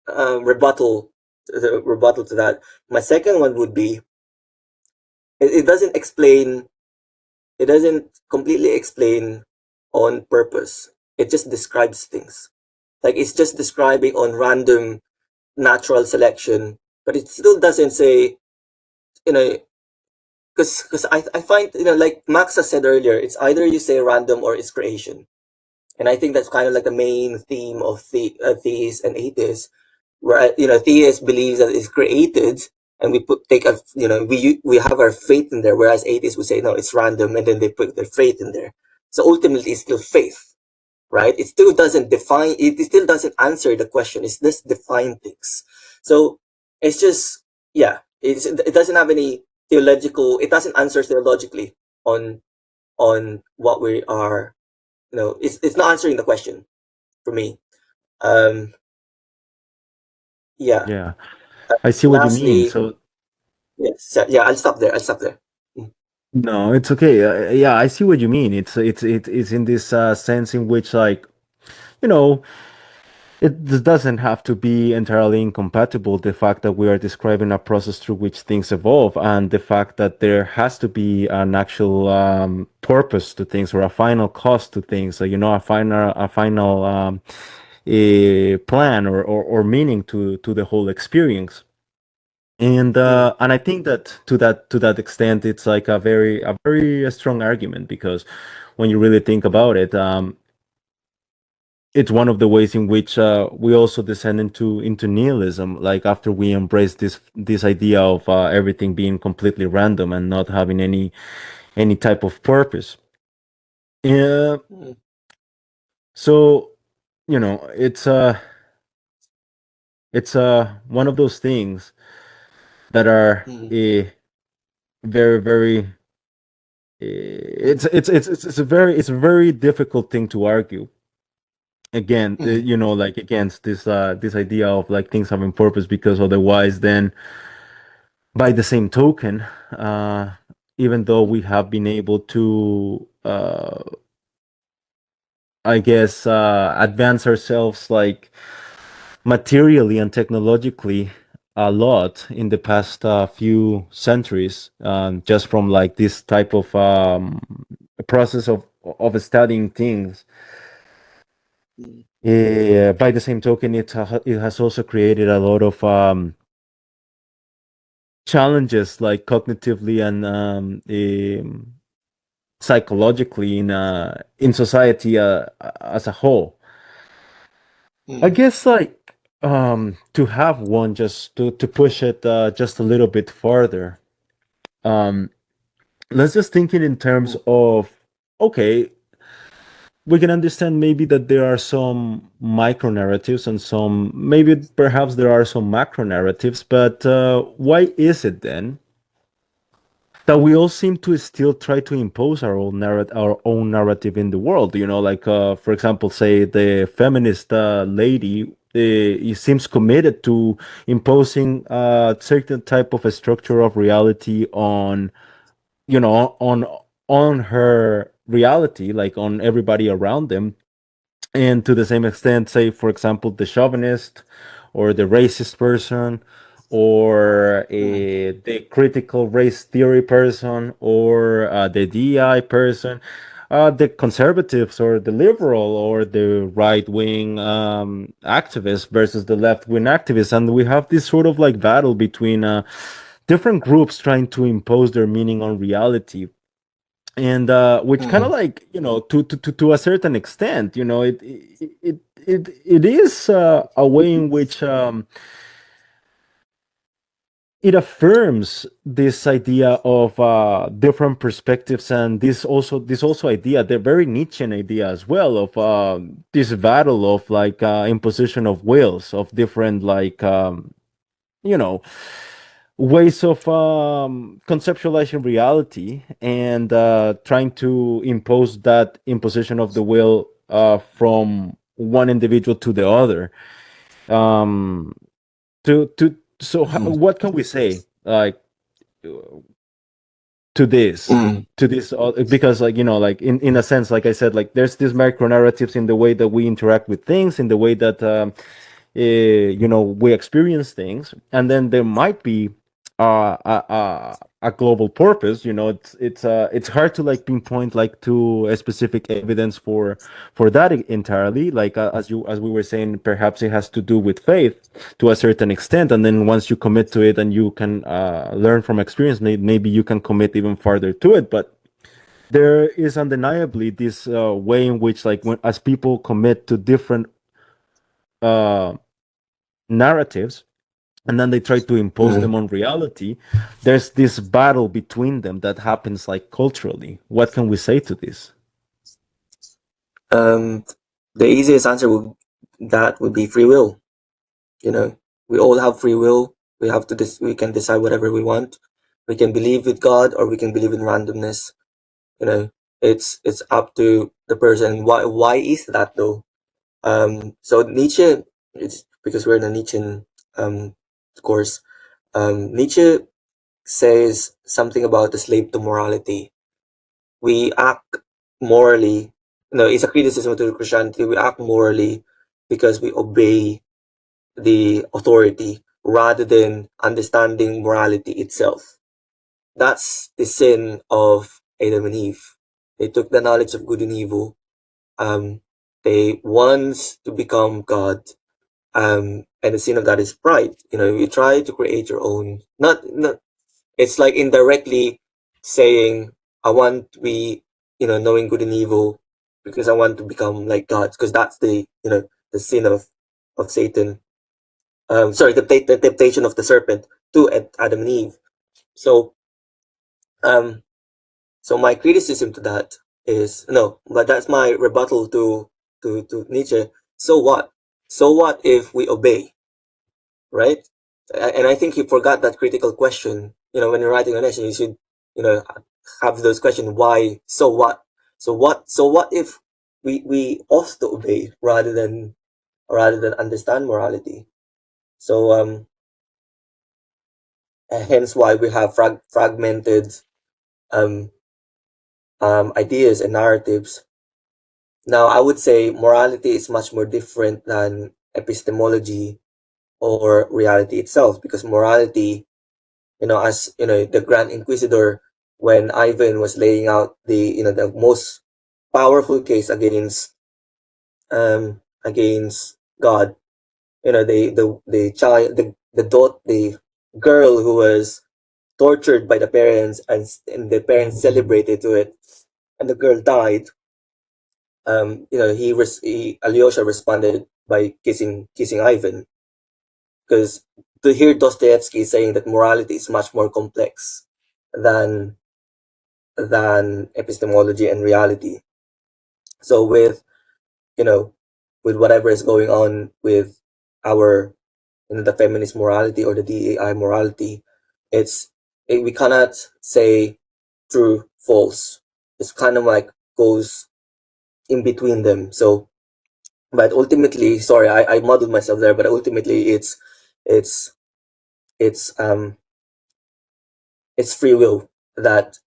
rebuttal to that. My second one would be, it doesn't explain. It doesn't completely explain on purpose. It just describes things. Like, it's just describing on random natural selection, but it still doesn't say, you know, because I find, like Max has said earlier, it's either you say random or it's creation. And I think that's kind of like the main theme of theists and atheists, where, theists believes that it's created, and we we have our faith in there, whereas atheists would say no, it's random, and then they put their faith in there. So ultimately, it's still faith, right? It still doesn't define. It still doesn't answer the question. It's just define things. So it's just, yeah. It doesn't have any theological. It doesn't answer theologically on what we are. It's not answering the question for me. Um, yeah. Yeah, I see what you mean. Lastly, So yes, yeah. I'll stop there. I'll stop there. Mm. no, it's okay. Yeah, I see what you mean. It's in this sense in which, like, you know doesn't have to be entirely incompatible, the fact that we are describing a process through which things evolve, and the fact that there has to be an actual purpose to things, or a final cost to things, so, a final plan or meaning to the whole experience. And I think that to that extent, it's like a very strong argument, because when you really think about it, it's one of the ways in which we also descend into nihilism. Like, after we embrace this idea of everything being completely random and not having any type of purpose. Yeah. Mm, So, it's one of those things that are mm, very, very. It's a very difficult thing to argue again. mm, Like, against this idea of like things having purpose, because otherwise, then, by the same token, even though we have been able to, I guess, advance ourselves, like, materially and technologically, a lot in the past few centuries, just from like this type of process of studying things. mm, By the same token, it has also created a lot of challenges, like cognitively and psychologically, in society as a whole. I mm, guess, like, to have one, just to push it just a little bit further. Um, let's just think it in terms mm, of, okay, we can understand maybe that there are some micro narratives, and some, maybe perhaps there are some macro narratives, but why is it then that we all seem to still try to impose our own narrative in the world? Like, for example, say the feminist lady, seems committed to imposing a certain type of a structure of reality on her reality, like on everybody around them. And to the same extent, say, for example, the chauvinist or the racist person, or mm, the critical race theory person, or the DI person, the conservatives or the liberal or the right wing activist versus the left wing activist. And we have this sort of like battle between different groups trying to impose their meaning on reality. And which kind of, mm, like, to a certain extent, it is a way in which it affirms this idea of different perspectives, and this also idea, the very Nietzschean idea as well, of this battle of like imposition of wills of different, like, you know ways of conceptualizing reality, and trying to impose that imposition of the will from one individual to the other. Um, mm, what can we say, like, to this mm, to this because, like, like, in a sense, like I said, like, there's these micro narratives in the way that we interact with things, in the way that we experience things, and then there might be a global purpose. It's hard to like pinpoint, like, to a specific evidence for that entirely. Like, as we were saying, perhaps it has to do with faith to a certain extent, and then once you commit to it and you can learn from experience, maybe you can commit even farther to it. But there is undeniably this way in which, like, as people commit to different uh narratives, and then they try to impose mm. them on reality, there's this battle between them that happens, like, culturally. What can we say to this? Um, the easiest answer would be free will. We all have free will. We can decide whatever we want. We can believe with God, or we can believe in randomness. It's up to the person. Why is that though? So Nietzsche, it's because we're in a Nietzschean course. Nietzsche says something about the slave to morality. We act morally. No, it's a criticism to Christianity. We act morally because we obey the authority rather than understanding morality itself. That's the sin of Adam and Eve. They took the knowledge of good and evil. They want to become God, and the sin of that is pride. You try to create your own. Not. It's like indirectly saying, "I want to be, knowing good and evil, because I want to become like God." Because that's the sin of Satan. Sorry, the temptation of the serpent to Adam and Eve. So, um, so my criticism to that is no, but that's my rebuttal to Nietzsche. So what? So what if we obey, right? And I think he forgot that critical question. When you're writing an essay, you should, you know, have those questions. Why? So what? So what? So what if we ought to obey rather than understand morality? So hence why we have fragmented um, ideas and narratives. Now, I would say morality is much more different than epistemology or reality itself, because morality, as the Grand Inquisitor, when Ivan was laying out the most powerful case against God, the child, the girl who was tortured by the parents, and the parents celebrated to it, and the girl died. Alyosha responded by kissing Ivan, because to hear Dostoyevsky saying that morality is much more complex than epistemology and reality. So you know with whatever is going on with our the feminist morality or the DEI morality, we cannot say true false. It's kind of like goes in between them. So, but ultimately, sorry, I muddled myself there. But ultimately, it's it's um it's free will that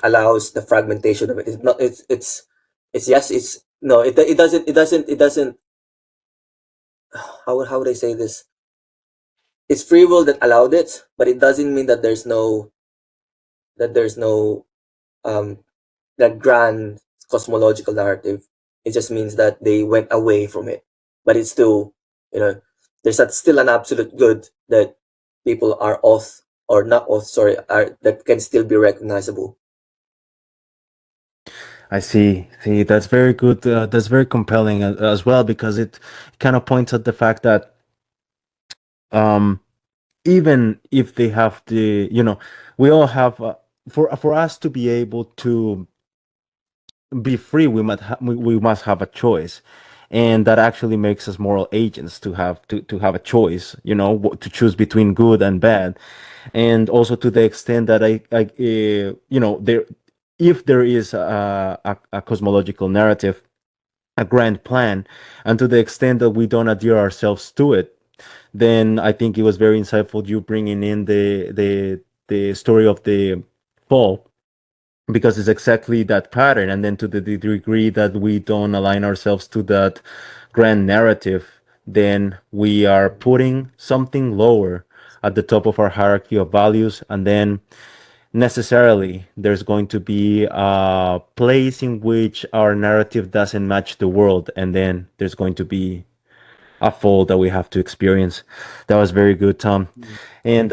allows the fragmentation of it. It's not. It's yes. It's no. It doesn't. How would I say this? It's free will that allowed it, but it doesn't mean that there's no um that grand cosmological narrative. It just means that they went away from it, but it's still, still an absolute good that people are off or not off. Sorry, are that can still be recognizable. I see. See, that's very good. That's very compelling as well, because it kind of points at the fact that um, even if they have we all have for us to be able to be free, we must have a choice, and that actually makes us moral agents to have a choice, to choose between good and bad. And also, to the extent that there, if there is a cosmological narrative, a grand plan, and to the extent that we don't adhere ourselves to it, then I think it was very insightful you bringing in the story of the fall, because it's exactly that pattern. And then, to the degree that we don't align ourselves to that grand narrative, then we are putting something lower at the top of our hierarchy of values. And then necessarily there's going to be a place in which our narrative doesn't match the world, and then there's going to be a fall that we have to experience. That was very good, Tom. And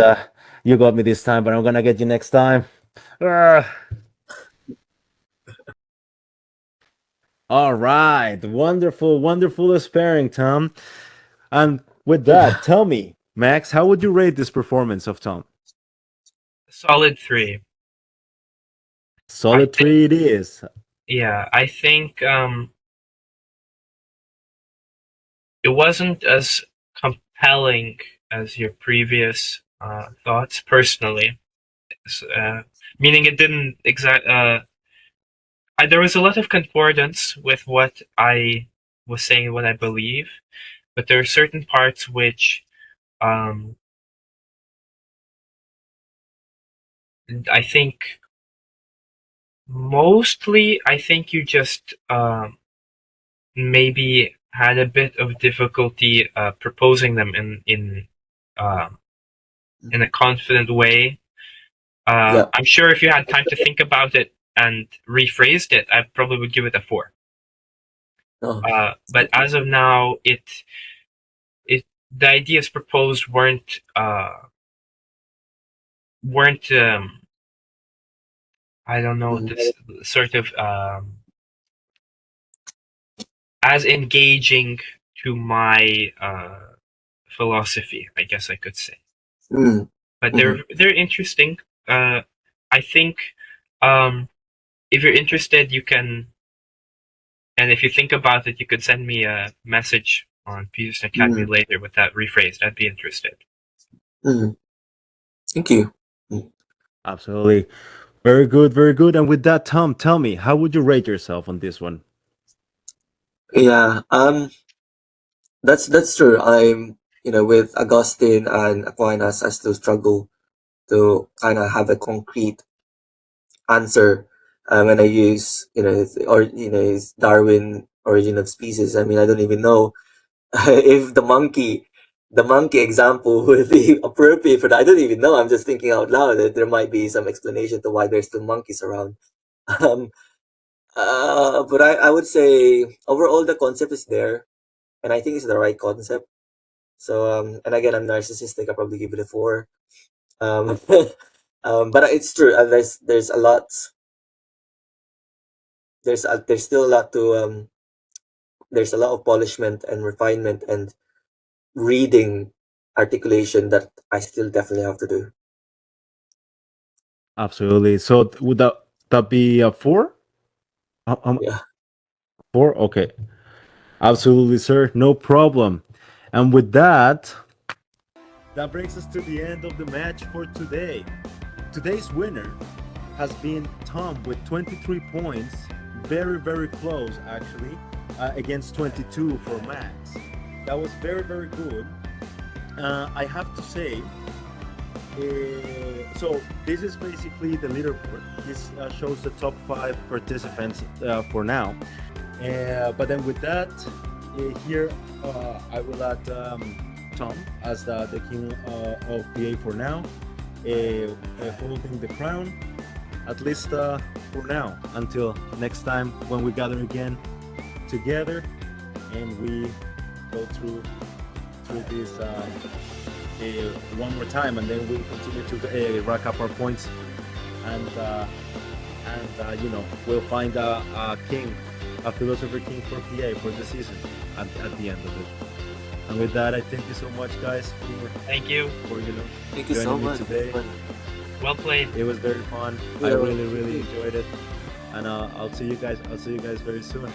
you got me this time, but I'm gonna get you next time. Ah. All right, wonderful, wonderful sparring, Tom. And with that, tell me, Max, how would you rate this performance of Tom? Solid 3. I Solid think, 3 it is. yeah, I think it wasn't as compelling as your previous thoughts personally. Meaning it didn't there was a lot of concordance with what I was saying, what I believe, but there are certain parts which um, I think I think you just maybe had a bit of difficulty proposing them um, in a confident way. Yeah. I'm sure if you had time to think about it and rephrased it, I probably would give it a 4. No. But as of now, the ideas proposed weren't I don't know, this sort of as engaging to my philosophy, I guess I could say. Mm. But Mhm. they're interesting. I think if you're interested, you can, and if you think about it, you could send me a message on Peterson Academy Mm. later with that rephrased. I'd be interested. Mm. Thank you. Mm. Absolutely. Very good, very good. And with that, Tom, tell me, how would you rate yourself on this one? Yeah, that's true. I'm, with Augustine and Aquinas, I still struggle to kind of have a concrete answer when I use, his Darwin Origin of Species. I mean, I don't even know if the monkey example would be appropriate for that. I don't even know. I'm just thinking out loud that there might be some explanation to why there's still monkeys around. Um, but I would say overall the concept is there, and I think it's the right concept. So and again, I'm narcissistic. I probably give it a 4. Um, but it's true. There's a lot. There's still a lot to there's a lot of polishment and refinement and reading articulation that I still definitely have to do. Absolutely. So would that be a 4? Yeah. 4? Okay. Absolutely, sir. No problem. And with that, that brings us to the end of the match for today. Today's winner has been Tom with 23 points. Very, very close, actually, against 22 for Max. That was very, very good. I have to say, so this is basically the leaderboard. This shows the top 5 participants for now. But then with that, here I will add Tom as the king of PA for now, holding the crown, at least for now, until next time when we gather again together and we go through this one more time, and then we continue to rack up our points, and we'll find a king, a philosopher king for PA for the season at the end of it. And with that, I thank you so much, guys, Thank you. for Thank you so joining me much. today. Well played. It was very fun. Yeah. I really enjoyed it, and I'll see you guys very soon.